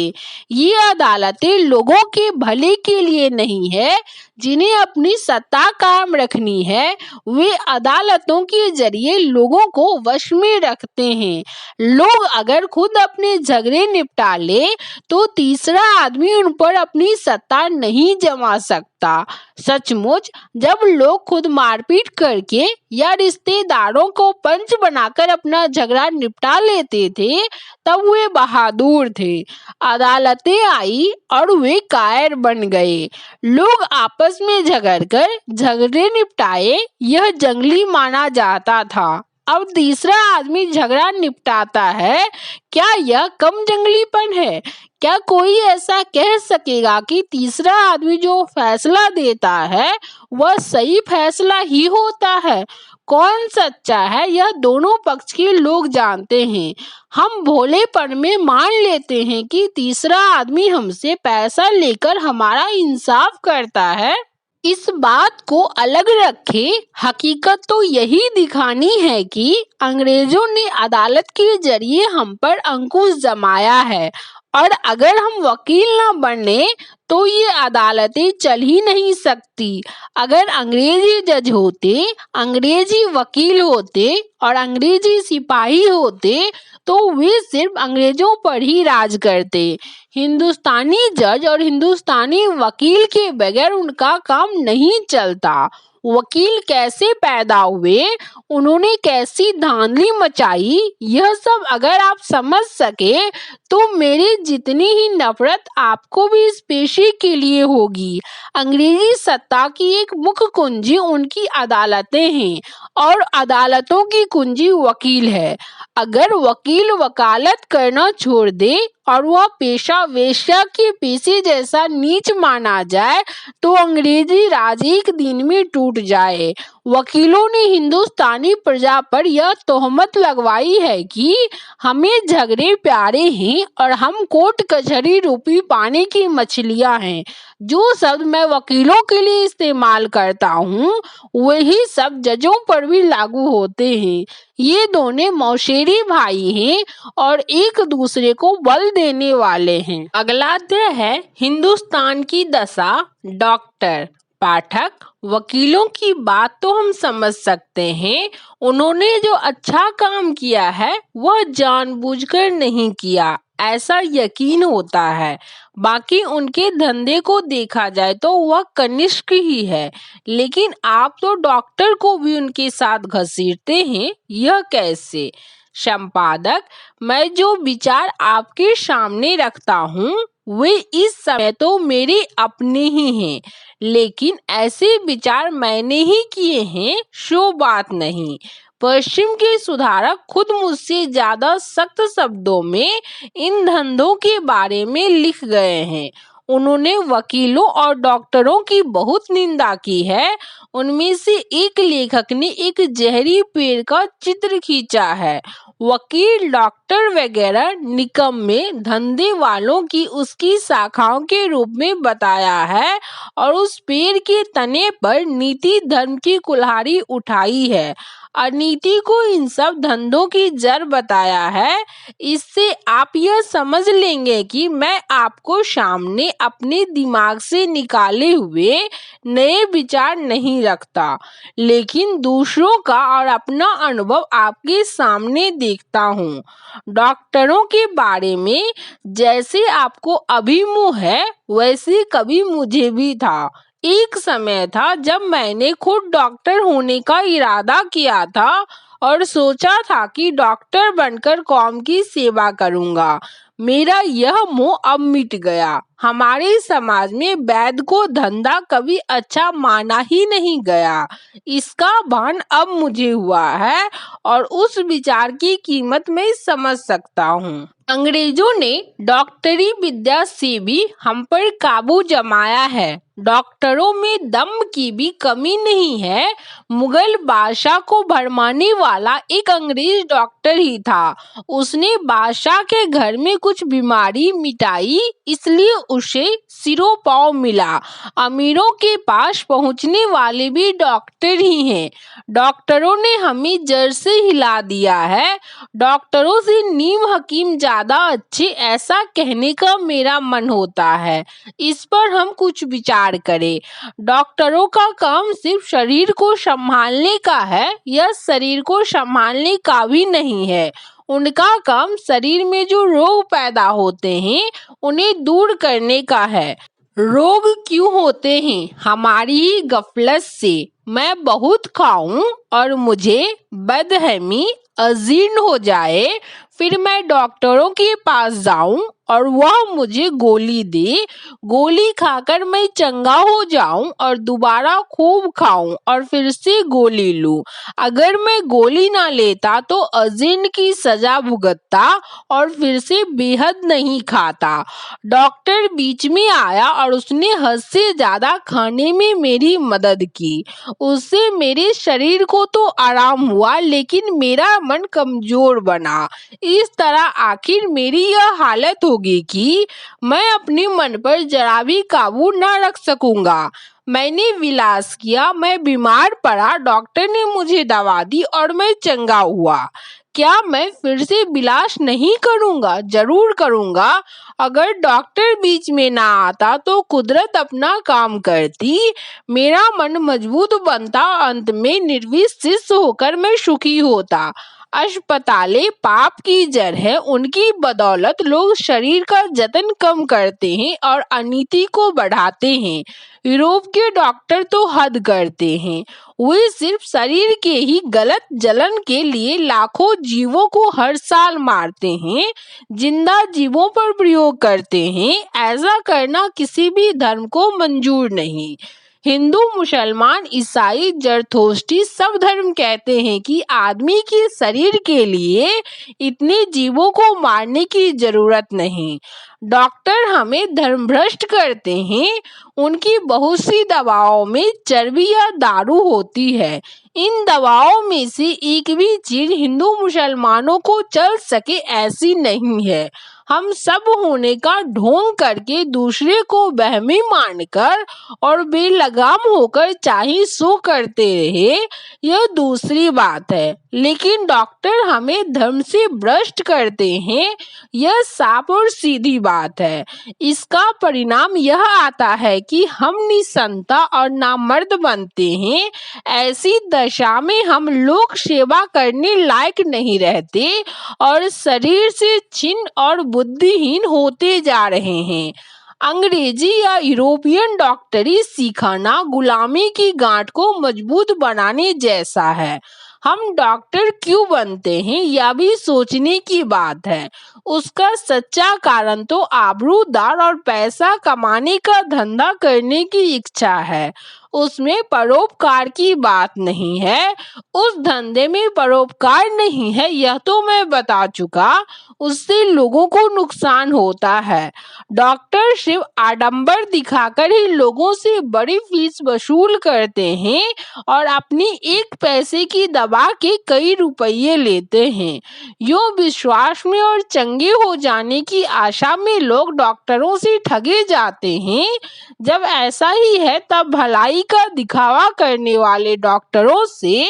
A: ये अदालतें लोगों के भले के लिए नहीं है। जिन्हें अपनी सत्ता कायम रखनी है वे अदालतों के जरिए लोगों को वश में रखते हैं। लोग अगर खुद अपने झगड़े निपटा ले तो तीसरा आदमी उन पर अपनी सत्ता नहीं जमा सकता। सचमुच जब लोग खुद मारपीट करके या रिश्तेदारों को पंच बनाकर अपना झगड़ा निपटा लेते थे तब वे बहादुर थे। अदालतें आई और वे कायर बन गए। लोग आपस में झगड़कर झगड़े निपटाए, यह जंगली माना जाता था। अब तीसरा आदमी झगड़ा निपटाता है, क्या यह कम जंगलीपन है? क्या कोई ऐसा कह सकेगा कि तीसरा आदमी जो फैसला देता है वह सही फैसला ही होता है? कौन सच्चा है यह दोनों पक्ष के लोग जानते हैं। हम भोलेपन में मान लेते हैं कि तीसरा आदमी हमसे पैसा लेकर हमारा इंसाफ करता है। इस बात को अलग रखे, हकीकत तो यही दिखानी है कि अंग्रेजों ने अदालत के जरिए हम पर अंकुश जमाया है, और अगर हम वकील न बने तो ये अदालतें चल ही नहीं सकती। अगर अंग्रेजी जज होते, अंग्रेजी वकील होते और अंग्रेजी सिपाही होते तो वे सिर्फ अंग्रेजों पर ही राज करते। हिंदुस्तानी जज और हिंदुस्तानी वकील के बगैर उनका काम नहीं चलता। वकील कैसे पैदा हुए, उन्होंने कैसी धांधली मचाई, यह सब अगर आप समझ सके तो मेरी जितनी ही नफरत आपको भी इस पेशे के लिए होगी। अंग्रेजी सत्ता की एक मुख्य कुंजी उनकी अदालतें हैं और अदालतों की कुंजी वकील है। अगर वकील वकालत करना छोड़ दे और वह पेशा वेश्या के पेशे जैसा नीच माना जाए तो अंग्रेजी राज एक दिन में टूट जाए। वकीलों ने हिंदुस्तानी प्रजा पर यह तोहमत लगवाई है कि हमें झगड़े प्यारे हैं और हम कोर्ट कचहरी रूपी पानी की मछलियां हैं। जो शब्द मैं वकीलों के लिए इस्तेमाल करता हूँ वही सब जजों पर भी लागू होते हैं। ये दोनों मौसेरी भाई हैं और एक दूसरे को बल देने वाले हैं। अगला अध्याय है हिंदुस्तान की दशा। डॉक्टर पाठक, वकीलों की बात तो हम समझ सकते हैं। उन्होंने जो अच्छा काम किया है वह जानबूझकर नहीं किया, ऐसा यकीन होता है। बाकी उनके धंधे को देखा जाए तो वह कनिष्क ही है, लेकिन आप तो डॉक्टर को भी उनके साथ घसीटते हैं, यह कैसे? संपादक, मैं जो विचार आपके सामने रखता हूँ वे इस समय तो मेरे अपने ही हैं, लेकिन ऐसे विचार मैंने ही किए हैं सो बात नहीं। पश्चिम के सुधारक खुद मुझसे ज्यादा सख्त शब्दों में इन धंधों के बारे में लिख गए हैं। उन्होंने वकीलों और डॉक्टरों की बहुत निंदा की है। उनमें से एक लेखक ने एक जहरी पेड़ का चित्र खींचा है। वकील, डॉक्टर वगैरह निकम्मे धंधे वालों की उसकी शाखाओं के रूप में बताया है और उस पेड़ के तने पर नीति धर्म की कुल्हाड़ी उठाई है। अनीति को इन सब धंधों की जड़ बताया है। इससे आप यह समझ लेंगे कि मैं आपको सामने अपने दिमाग से निकाले हुए नए विचार नहीं रखता, लेकिन दूसरों का और अपना अनुभव आपके सामने देखता हूँ। डॉक्टरों के बारे में जैसे आपको अभिमोह है, वैसे कभी मुझे भी था। एक समय था जब मैंने खुद डॉक्टर होने का इरादा किया था और सोचा था कि डॉक्टर बनकर कौम की सेवा करूंगा। मेरा यह मोह अब मिट गया। हमारे समाज में वैद्य को धंधा कभी अच्छा माना ही नहीं गया। इसका भान अब मुझे हुआ है और उस विचार की कीमत मैं समझ सकता हूँ। अंग्रेजों ने डॉक्टरी विद्या से भी हम पर काबू जमाया है। डॉक्टरों में दम की भी कमी नहीं है। मुगल बादशाह को भरमाने वाला एक अंग्रेज डॉक्टर ही था। उसने बादशाह के घर में कुछ बीमारी मिटाई, इसलिए उसे सिरोपाव मिला। अमीरों के पास पहुंचने वाले भी डॉक्टर ही हैं। डॉक्टरों ने हमें जड़ से हिला दिया है। डॉक्टरों से नीम हकीम ज्यादा अच्छे, ऐसा कहने का मेरा मन होता है। इस पर हम कुछ विचार करें। डॉक्टरों का काम सिर्फ शरीर को संभालने का है, यह शरीर को संभालने का भी नहीं है। उनका काम शरीर में जो रोग पैदा होते हैं उन्हें दूर करने का है। रोग क्यों होते हैं? हमारी ही गफलत से। मैं बहुत खाऊं और मुझे बदहमी, अजीर्ण हो जाए, फिर मैं डॉक्टरों के पास जाऊं और वह मुझे गोली दे। गोली खाकर मैं चंगा हो जाऊं और दोबारा खूब खाऊं और फिर से गोली लूं। अगर मैं गोली ना लेता तो अजीर्ण की सजा भुगतता और फिर से बेहद नहीं खाता। डॉक्टर बीच में आया और उसने हद से ज्यादा खाने में मेरी मदद की। उससे मेरे शरीर को तो आराम हुआ, लेकिन मेरा मन कमजोर बना। इस तरह आखिर मेरी यह हालत होगी कि मैं अपने मन पर जरा भी काबू न रख सकूंगा। मैंने विलास किया, मैं बीमार पड़ा, डॉक्टर ने मुझे दवा दी और मैं चंगा हुआ। क्या मैं फिर से विलास नहीं करूंगा? जरूर करूंगा। अगर डॉक्टर बीच में ना आता तो कुदरत अपना काम करती। मेरा मन मजबूत बनता, अंत में निर्विशिष्ट होकर मैं सुखी होता। अस्पतालें पाप की जड़ है। उनकी बदौलत लोग शरीर का जतन कम करते हैं और अनीति को बढ़ाते हैं। यूरोप के डॉक्टर तो हद करते हैं। वे सिर्फ शरीर के ही गलत जलन के लिए लाखों जीवों को हर साल मारते हैं, जिंदा जीवों पर प्रयोग करते हैं। ऐसा करना किसी भी धर्म को मंजूर नहीं। हिंदू, मुसलमान, ईसाई, जरथोस्टी सब धर्म कहते हैं कि आदमी के शरीर के लिए इतने जीवों को मारने की जरूरत नहीं। डॉक्टर हमें धर्मभ्रष्ट करते हैं। उनकी बहुत सी दवाओं में चर्बी या दारू होती है। इन दवाओं में से एक भी चीज हिंदू मुसलमानों को चल सके ऐसी नहीं है। हम सब होने का ढोंग करके दूसरे को वहमी मानकर और बेलगाम होकर चाहे सो करते रहे, यह दूसरी बात है। लेकिन डॉक्टर हमें धर्म से भ्रष्ट करते हैं, यह साफ और सीधी बात है। इसका परिणाम यह आता है कि हम निसंता और नामर्द बनते हैं। ऐसी दशा में हम लोक सेवा करने लायक नहीं रहते और शरीर से छिन्न और बुद्धिहीन होते जा रहे हैं। अंग्रेजी या यूरोपियन डॉक्टरी सिखाना गुलामी की गांठ को मजबूत बनाने जैसा है। हम डॉक्टर क्यों बनते हैं, यह भी सोचने की बात है। उसका सच्चा कारण तो आबरूदार और पैसा कमाने का धंधा करने की इच्छा है। उसमें परोपकार की बात नहीं है, उस धंधे में परोपकार नहीं है, यह तो मैं बता चुका। उससे लोगों को नुकसान होता है। डॉक्टर सिर्फ आडंबर दिखाकर ही लोगों से बड़ी फीस वसूल करते हैं और अपनी एक पैसे की दवा के कई रुपये लेते हैं। यूं विश्वास में और चंगे हो जाने की आशा में लोग डॉक्टरों से ठगे जाते हैं। जब ऐसा ही है तब भलाई का दिखावा करने वाले डॉक्टरों से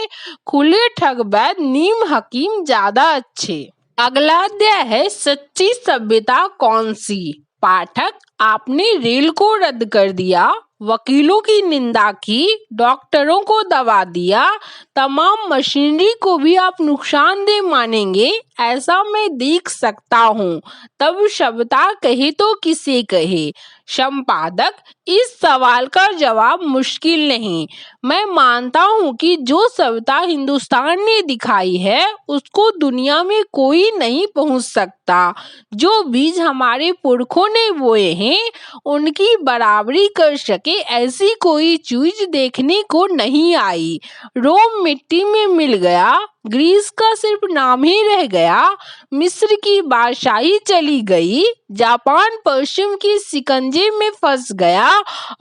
A: खुले ठग वैद्य नीम हकीम ज्यादा अच्छे। अगला अध्याय है सच्ची सभ्यता कौन सी। पाठक, आपने रेल को रद्द कर दिया, वकीलों की निंदा की, डॉक्टरों को दबा दिया, तमाम मशीनरी को भी आप नुकसानदेह मानेंगे, ऐसा मैं देख सकता हूँ। तब सभ्यता कहे तो किसे कहे। संपादक, इस सवाल का जवाब मुश्किल नहीं। मैं मानता हूँ कि जो सभ्यता हिंदुस्तान ने दिखाई है उसको दुनिया में कोई नहीं पहुँच सकता। जो बीज हमारे पुरखों ने बोए हैं उनकी बराबरी कर सके ऐसी कोई चीज देखने को नहीं आई। रोम मिट्टी में मिल गया, ग्रीस का सिर्फ नाम ही रह गया, मिस्र की बादशाही चली गई, जापान पश्चिम की शिकंजे में फंस गया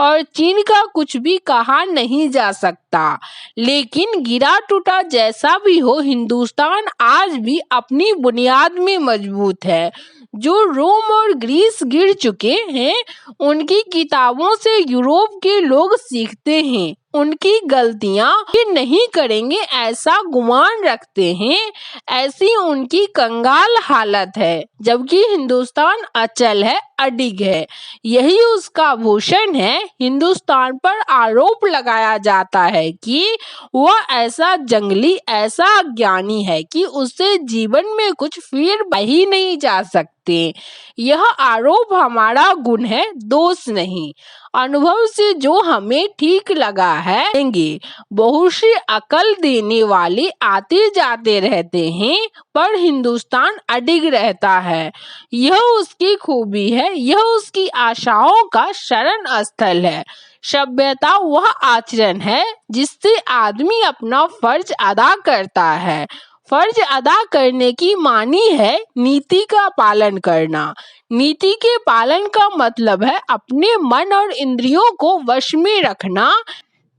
A: और चीन का कुछ भी कहा नहीं जा सकता। लेकिन गिरा टूटा जैसा भी हो, हिंदुस्तान आज भी अपनी बुनियाद में मजबूत है। जो रोम और ग्रीस गिर चुके हैं उनकी किताबों से यूरोप के लोग सीखते हैं, उनकी गलतियां ये नहीं करेंगे ऐसा गुमान रखते हैं। ऐसी उनकी कंगाल हालत है, जबकि हिंदुस्तान अचल है, अडिग है। यही उसका भूषण है। हिंदुस्तान पर आरोप लगाया जाता है कि वह ऐसा जंगली, ऐसा अज्ञानी है कि उससे जीवन में कुछ फेर ही नहीं जा सकते। यह आरोप हमारा गुण है, दोष नहीं। अनुभव से जो हमें ठीक लगा है लेंगे। बहुत सी अकल देने वाले आते जाते रहते हैं पर हिंदुस्तान अडिग रहता है। यह उसकी खूबी है, यह उसकी आशाओं का शरण स्थल है। सभ्यता वह आचरण है जिससे आदमी अपना फर्ज अदा करता है। फर्ज अदा करने की मानी है नीति का पालन करना। नीति के पालन का मतलब है अपने मन और इंद्रियों को वश में रखना।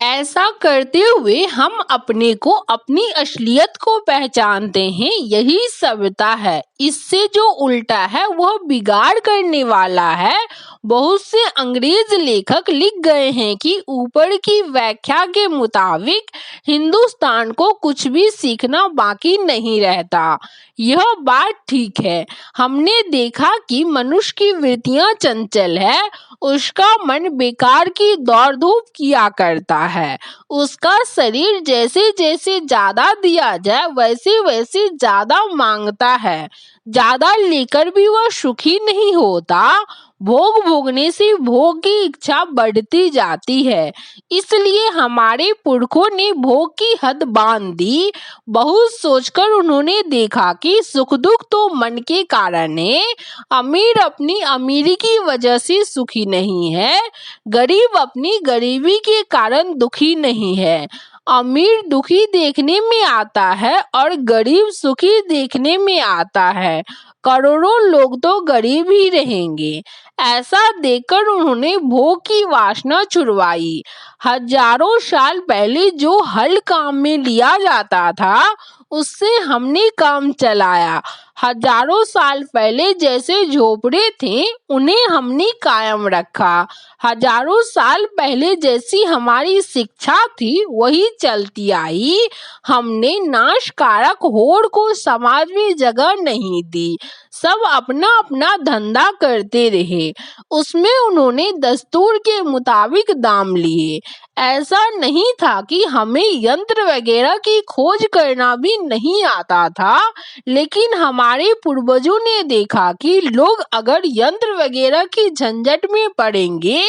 A: ऐसा करते हुए हम अपने को, अपनी असलियत को पहचानते हैं। यही सभ्यता है। इससे जो उल्टा है वह बिगाड़ करने वाला है। बहुत से अंग्रेज लेखक लिख गए हैं कि ऊपर की व्याख्या के मुताबिक हिंदुस्तान को कुछ भी सीखना बाकी नहीं रहता। यह बात ठीक है। हमने देखा कि मनुष्य की वृत्तियां चंचल है, उसका मन बेकार की दौड़ धूप किया करता है। उसका शरीर जैसे जैसे ज्यादा दिया जाए वैसे वैसे ज्यादा मांगता है। ज्यादा लेकर भी वह सुखी नहीं होता। भोग भोगने से भोग की इच्छा बढ़ती जाती है। इसलिए हमारे पुरखों ने भोग की हद बांध दी। बहुत सोचकर उन्होंने देखा कि सुख दुख तो मन के कारण है। अमीर अपनी अमीरी की वजह से सुखी नहीं है, गरीब अपनी गरीबी के कारण दुखी नहीं है। अमीर दुखी देखने में आता है और गरीब सुखी देखने में आता है। करोड़ों लोग तो गरीब ही रहेंगे। ऐसा देखकर उन्होंने भोग की वासना छुड़वाई। हजारों साल पहले जो हल काम में लिया जाता था उससे हमने काम चलाया। हजारों साल पहले जैसे झोपड़े थे उन्हें हमने कायम रखा। हजारों साल पहले जैसी हमारी शिक्षा थी वही चलती आई। हमने नाशकारक होड़ को समाज में जगह नहीं दी। सब अपना अपना धंधा करते रहे, उसमें उन्होंने दस्तूर के मुताबिक दाम लिए। ऐसा नहीं था कि हमें यंत्र वगैरह की खोज करना भी नहीं आता था, लेकिन हमारे पूर्वजों ने देखा कि लोग अगर यंत्र वगैरह की झंझट में पड़ेंगे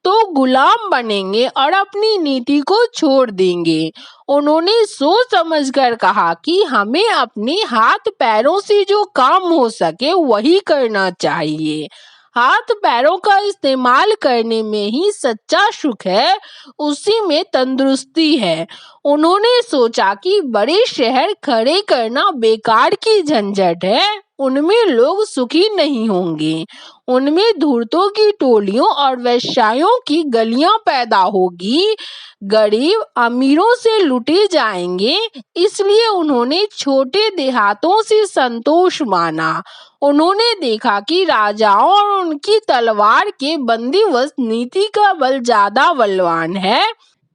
A: तो गुलाम बनेंगे और अपनी नीति को छोड़ देंगे। उन्होंने सोच समझकर कहा कि हमें अपने हाथ पैरों से जो काम हो सके वही करना चाहिए। हाथ पैरों का इस्तेमाल करने में ही सच्चा सुख है, उसी में तंदुरुस्ती है। उन्होंने सोचा कि बड़े शहर खड़े करना बेकार की झंझट है, उनमें लोग सुखी नहीं होंगे, उनमें धूर्तों की टोलियों और वेश्याओं की गलियां पैदा होगी, गरीब अमीरों से लूटे जाएंगे। इसलिए उन्होंने छोटे देहातों से संतोष माना। उन्होंने देखा कि राजाओं और उनकी तलवार के बंदीवश नीति का बल ज्यादा बलवान है,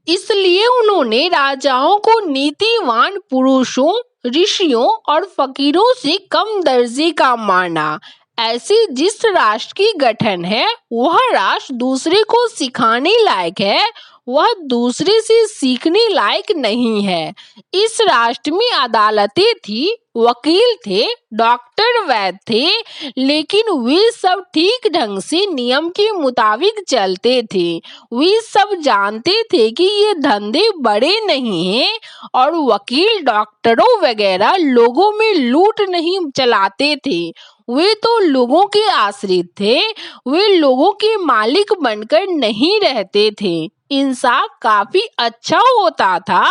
A: इसलिए उन्होंने राजाओं को नीतिवान पुरुषों, ऋषियों और फकीरों से कम दर्जे का माना। ऐसे जिस राष्ट्र की गठन है वह राष्ट्र दूसरे को सिखाने लायक है, वह दूसरे से सीखने लायक नहीं है। इस राष्ट्र में अदालतें थी, वकील थे, डॉक्टर, वैद्य थे, लेकिन वे सब ठीक ढंग से नियम के मुताबिक चलते थे। वे सब जानते थे कि ये धंधे बड़े नहीं हैं और वकील, डॉक्टरों वगैरह लोगों में लूट नहीं चलाते थे। वे तो लोगों के आश्रित थे, वे लोगों के मालिक बनकर नहीं रहते थे। इंसाफ काफी अच्छा होता था।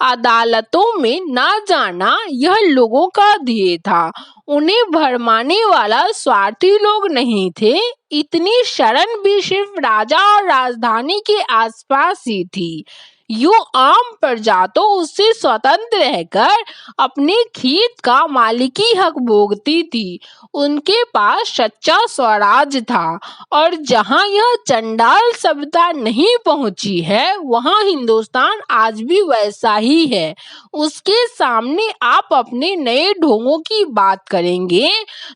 A: अदालतों में ना जाना यह लोगों का ध्येय था। उन्हें भरमाने वाला स्वार्थी लोग नहीं थे। इतनी शरण भी सिर्फ राजा और राजधानी के आसपास ही थी। यूं आम प्रजा तो उससे स्वतंत्र रहकर अपने खेत का मालिकी हक भोगती थी। उनके पास सच्चा स्वराज था। और जहां यह चंडाल सभ्यता नहीं पहुंची है, वहां हिंदुस्तान आज भी वैसा ही है। उसके सामने आप अपने नए ढोंगों की बात करेंगे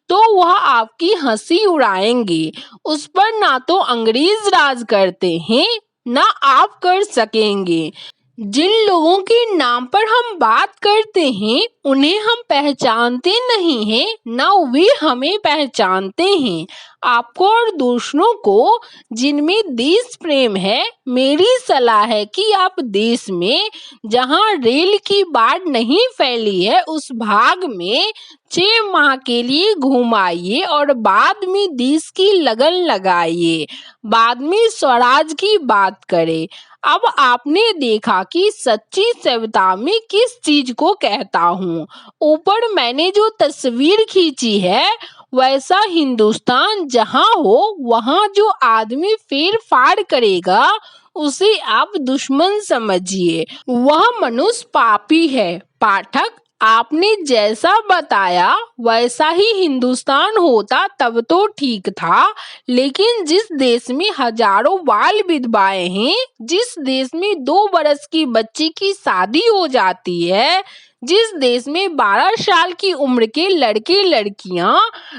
A: तो वह आपकी हंसी उड़ाएंगे। उस पर ना तो अंग्रेज राज करते हैं, ना आप कर सकेंगे। जिन लोगों के नाम पर हम बात करते हैं उन्हें हम पहचानते नहीं हैं, ना वे हमें पहचानते हैं। आपको और दूसरों को जिनमें देश प्रेम है, मेरी सलाह है कि आप देश में जहां रेल की बाढ़ नहीं फैली है उस भाग में 6 माह के लिए घुमाइए और बाद में देश की लगन लगाइए, बाद में स्वराज की बात करें। अब आपने देखा कि सच्ची सभ्यता में किस चीज को कहता हूँ। ऊपर मैंने जो तस्वीर खींची है वैसा हिंदुस्तान जहाँ हो वहाँ जो आदमी फेर फाड़ करेगा उसे आप दुश्मन समझिए, वह मनुष्य पापी है। पाठक, आपने जैसा बताया वैसा ही हिंदुस्तान होता तब तो ठीक था, लेकिन जिस देश में हजारों बाल विधवाएं हैं, जिस देश में 2 बरस की बच्ची की शादी हो जाती है, जिस देश में 12 साल की उम्र के लड़के लड़कियां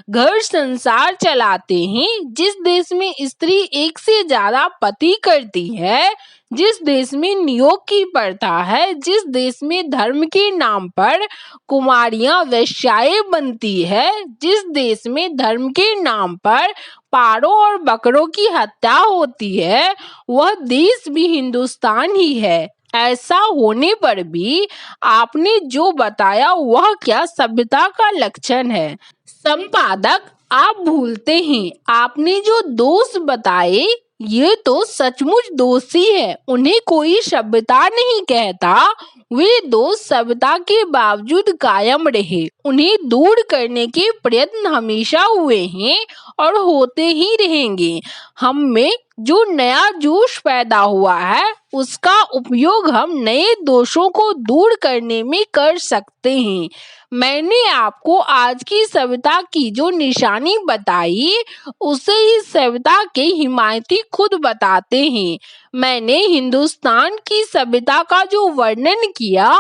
A: घर संसार चलाते हैं, जिस देश में स्त्री एक से ज्यादा पति करती है, जिस देश में नियोग की प्रथा है, जिस देश में धर्म के नाम पर कुमारियां वेश्याएं बनती है, जिस देश में धर्म के नाम पर पारों और बकरों की हत्या होती है, वह देश भी हिंदुस्तान ही है। ऐसा होने पर भी आपने जो बताया वह क्या सभ्यता का लक्षण है? संपादक, आप भूलते हैं, आपने जो दोष बताए ये तो सचमुच दोषी है, उन्हें कोई सभ्यता नहीं कहता। वे दोष सभ्यता के बावजूद कायम रहे, उन्हें दूर करने के प्रयत्न हमेशा हुए हैं और होते ही रहेंगे। हम में जो नया जोश पैदा हुआ है उसका उपयोग हम नए दोषों को दूर करने में कर सकते हैं। मैंने आपको आज की सभ्यता की जो निशानी बताई उसे इस सभ्यता के हिमायती खुद बताते हैं। मैंने हिंदुस्तान की सभ्यता का जो वर्णन किया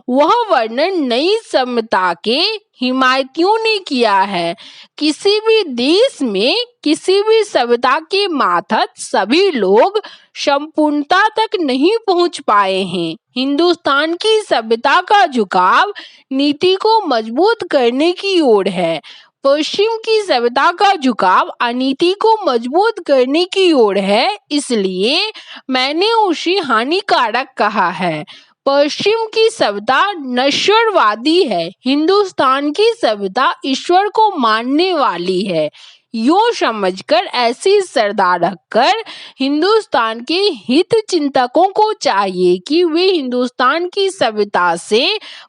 A: वह वर्णन नई सभ्यता के हिमायतियों ने किया है। किसी भी देश में किसी भी सभ्यता के मातहत सभी लोग संपूर्णता तक नहीं पहुंच पाए हैं। हिंदुस्तान की सभ्यता का झुकाव नीति को मजबूत करने की ओर है, पश्चिम की सभ्यता का झुकाव अनीति को मजबूत करने की ओर है, इसलिए मैंने उसे हानिकारक कहा है। पश्चिम की सभ्यता नश्वरवादी है, हिंदुस्तान की सभ्यता ईश्वर को मानने वाली है। यूं समझकर ऐसी श्रद्धा रखकर हिंदुस्तान के हित चिंतकों को चाहिए कि वे हिंदुस्तान की सभ्यता से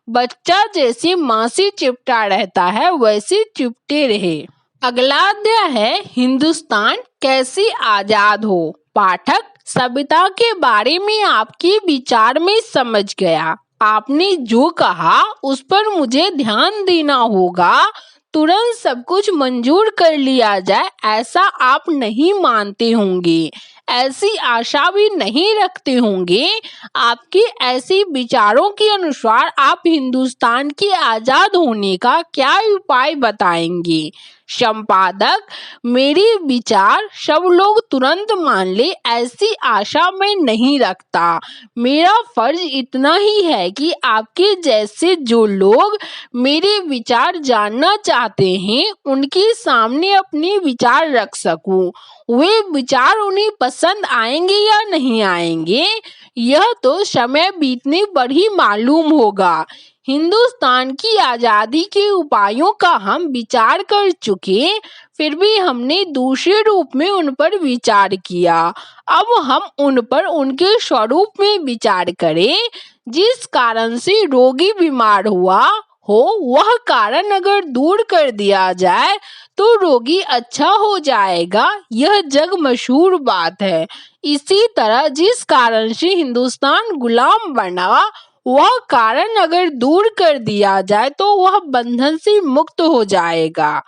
A: बच्चा जैसे माँ से चिपटा रहता है वैसे चिपटे रहे। अगला अध्याय है हिंदुस्तान कैसे आजाद हो। पाठक, सभ्यता के बारे में आपके विचार में समझ गया। आपने जो कहा उस पर मुझे ध्यान देना होगा। तुरंत सब कुछ मंजूर कर लिया जाए ऐसा आप नहीं मानते होंगे, ऐसी आशा भी नहीं रखते होंगे। आपके ऐसे विचारों के अनुसार आप हिंदुस्तान के आजाद होने का क्या उपाय बताएंगे। संपादक, मेरे विचार सब लोग तुरंत मान ले ऐसी आशा मैं नहीं रखता। मेरा फर्ज इतना ही है कि आपके जैसे जो लोग मेरे विचार जानना चाहते हैं उनके सामने अपने विचार रख सकूं। वे विचार उन्हें पसंद आएंगे या नहीं आएंगे यह तो समय बीतने पर ही मालूम होगा। हिंदुस्तान की आजादी के उपायों का हम विचार कर चुके, फिर भी हमने दूसरे रूप में उन पर विचार किया। अब हम उन पर उनके स्वरूप में विचार करें। जिस कारण से रोगी बीमार हुआ हो वह कारण अगर दूर कर दिया जाए तो रोगी अच्छा हो जाएगा, यह जग मशहूर बात है। इसी तरह जिस कारण से हिंदुस्तान गुलाम बना वह कारण अगर दूर कर दिया जाए तो वह बंधन से मुक्त हो जाएगा।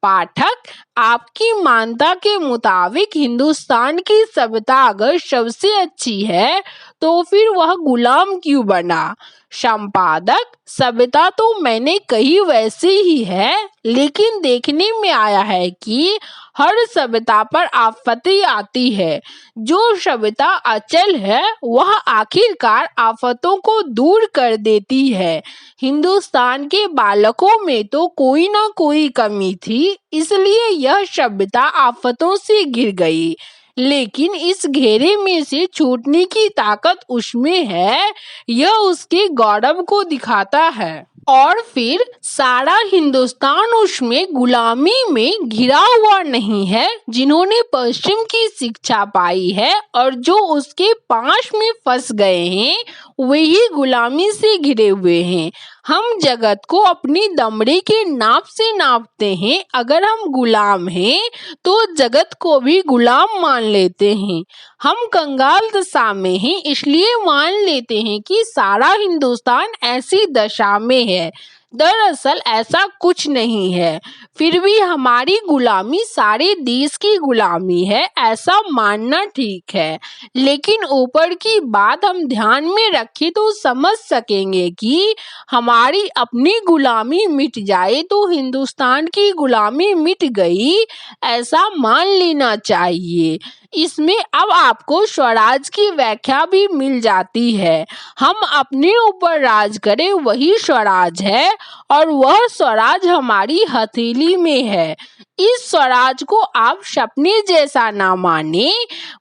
A: पाठक, आपकी मान्यता के मुताबिक हिंदुस्तान की सभ्यता अगर सबसे अच्छी है तो फिर वह गुलाम क्यों बना। संपादक, सभ्यता तो मैंने कही वैसे ही है, लेकिन देखने में आया है कि हर सभ्यता पर आफतें आती है। जो सभ्यता अचल है वह आखिरकार आफतों को दूर कर देती है। हिंदुस्तान के बालकों में तो कोई ना कोई कमी थी, इसलिए यह सभ्यता आफतों से घिर गई। लेकिन इस घेरे में से छूटने की ताकत उसमें है, यह उसके गौरव को दिखाता है। और फिर सारा हिंदुस्तान उसमें गुलामी में घिरा हुआ नहीं है। जिन्होंने पश्चिम की शिक्षा पाई है और जो उसके पाश में फंस गए हैं वही गुलामी से घिरे हुए हैं। हम जगत को अपनी दमड़ी के नाप से नापते हैं। अगर हम गुलाम हैं तो जगत को भी गुलाम मान लेते हैं। हम कंगाल दशा में हैं इसलिए मान लेते हैं कि सारा हिंदुस्तान ऐसी दशा में है। दरअसल ऐसा कुछ नहीं है। फिर भी हमारी गुलामी सारे देश की गुलामी है ऐसा मानना ठीक है। लेकिन ऊपर की बात हम ध्यान में रखें तो समझ सकेंगे कि हमारी अपनी गुलामी मिट जाए तो हिंदुस्तान की गुलामी मिट गई ऐसा मान लेना चाहिए। इसमें अब आपको स्वराज की व्याख्या भी मिल जाती है। हम अपने ऊपर राज करें वही स्वराज है और वह स्वराज हमारी हथेली में है। इस स्वराज को आप सपने जैसा ना माने,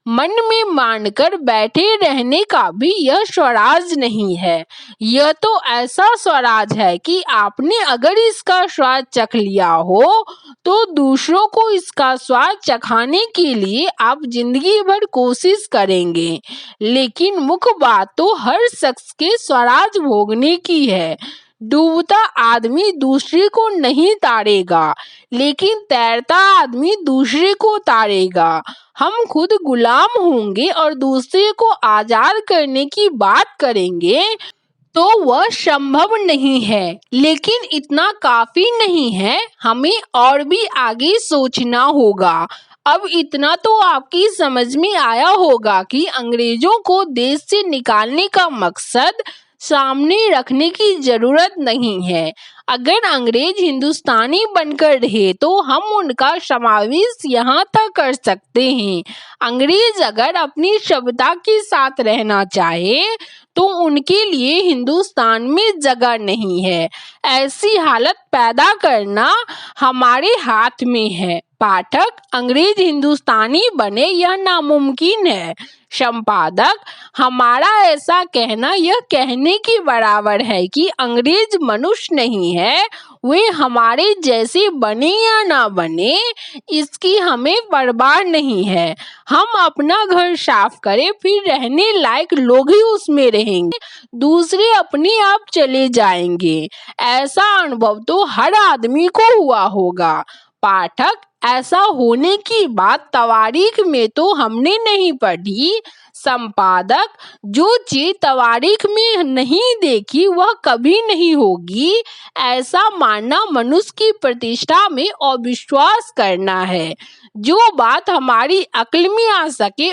A: मन में मानकर बैठे रहने का भी यह स्वराज नहीं है। यह तो ऐसा स्वराज है कि आपने अगर इसका स्वाद चख लिया हो तो दूसरों को इसका स्वाद चखाने के लिए आप जिंदगी भर कोशिश करेंगे। लेकिन मुख्य बात तो हर शख्स के स्वराज भोगने की है। डूबता आदमी दूसरे को नहीं तारेगा, लेकिन तैरता आदमी दूसरे को तारेगा। हम खुद गुलाम होंगे और दूसरे को आजाद करने की बात करेंगे तो वह संभव नहीं है। लेकिन इतना काफी नहीं है, हमें और भी आगे सोचना होगा। अब इतना तो आपकी समझ में आया होगा कि अंग्रेजों को देश से निकालने का मकसद सामने रखने की जरूरत नहीं है। अगर अंग्रेज हिंदुस्तानी बनकर रहे तो हम उनका समावेश यहाँ तक कर सकते हैं। अंग्रेज अगर अपनी सभ्यता के साथ रहना चाहे तो उनके लिए हिंदुस्तान में जगह नहीं है। ऐसी हालत पैदा करना हमारे हाथ में है। पाठक, अंग्रेज हिंदुस्तानी बने यह नामुमकिन है। संपादक, हमारा ऐसा कहना यह कहने के बराबर है कि अंग्रेज मनुष्य नहीं है, वे हमारे जैसे बने या ना बने इसकी हमें परवाह नहीं है। हम अपना घर साफ करें, फिर रहने लायक लोग ही उसमें रहेंगे, दूसरे अपने आप चले जाएंगे। ऐसा अनुभव तो हर आदमी को हुआ होगा। पाठक, ऐसा होने की बात तवारीख में तो हमने नहीं पढ़ी। संपादक, जो चीज तवारीख में नहीं देखी वह कभी नहीं होगी, ऐसा मानना मनुष्य की प्रतिष्ठा में अविश्वास करना है। जो बात हमारी अक्ल में आ सके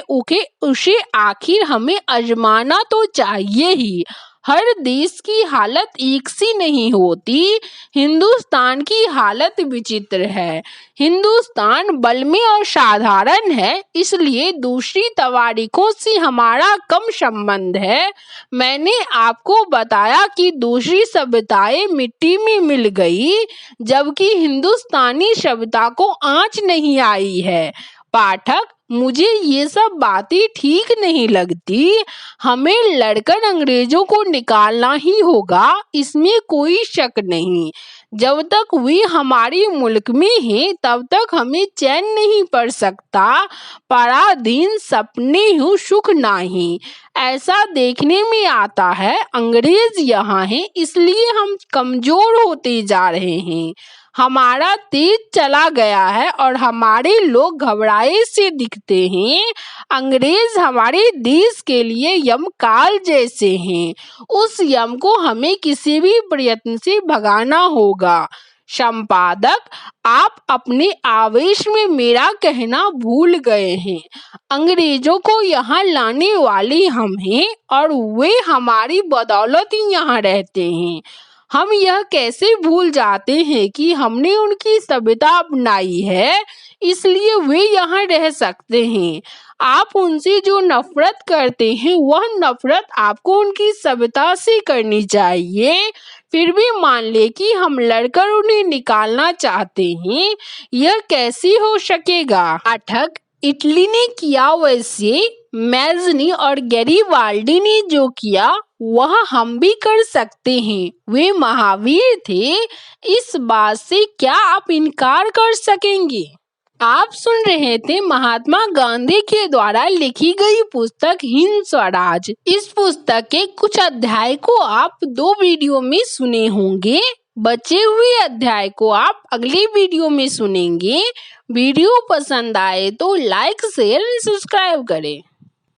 A: उसे आखिर हमें आजमाना तो चाहिए ही। हर देश की हालत एक सी नहीं होती। हिंदुस्तान की हालत विचित्र है। हिंदुस्तान बल में असाधारण है, इसलिए दूसरी तवारीखों से हमारा कम संबंध है। मैंने आपको बताया कि दूसरी सभ्यताएं मिट्टी में मिल गई, जबकि हिंदुस्तानी सभ्यता को आंच नहीं आई है। पाठक, मुझे ये सब बातें ठीक नहीं लगती। हमें लड़कर अंग्रेजों को निकालना ही होगा, इसमें कोई शक नहीं। जब तक वे हमारे मुल्क में हैं तब तक हमें चैन नहीं पड़ सकता। पराधीन सपने हूँ सुख नाही, ऐसा देखने में आता है। अंग्रेज यहाँ हैं, इसलिए हम कमजोर होते जा रहे हैं। हमारा तेज चला गया है और हमारे लोग घबराए से दिखते हैं। अंग्रेज हमारे देश के लिए यमकाल जैसे हैं। उस यम को हमें किसी भी प्रयत्न से भगाना होगा। संपादक, आप अपने आवेश में मेरा कहना भूल गए हैं। अंग्रेजों को यहाँ लाने वाले हम हैं और वे हमारी बदौलत ही यहाँ रहते हैं। हम यह कैसे भूल जाते हैं कि हमने उनकी सभ्यता अपनाई है, इसलिए वे यहाँ रह सकते हैं। आप उनसे जो नफरत करते हैं वह नफरत आपको उनकी सभ्यता से करनी चाहिए। फिर भी मान ले कि हम लड़कर उन्हें निकालना चाहते हैं, यह कैसे हो सकेगा? पाठक, इटली ने किया वैसे मैज़नी और गैरिबाल्डी ने जो किया वह हम भी कर सकते हैं। वे महावीर थे, इस बात से क्या आप इनकार कर सकेंगे? आप सुन रहे थे महात्मा गांधी के द्वारा लिखी गई पुस्तक हिंद स्वराज। इस पुस्तक के कुछ अध्याय को आप 2 वीडियो में सुने होंगे। बचे हुए अध्याय को आप अगले वीडियो में सुनेंगे। वीडियो पसंद आए तो लाइक, शेयर और सब्सक्राइब करें।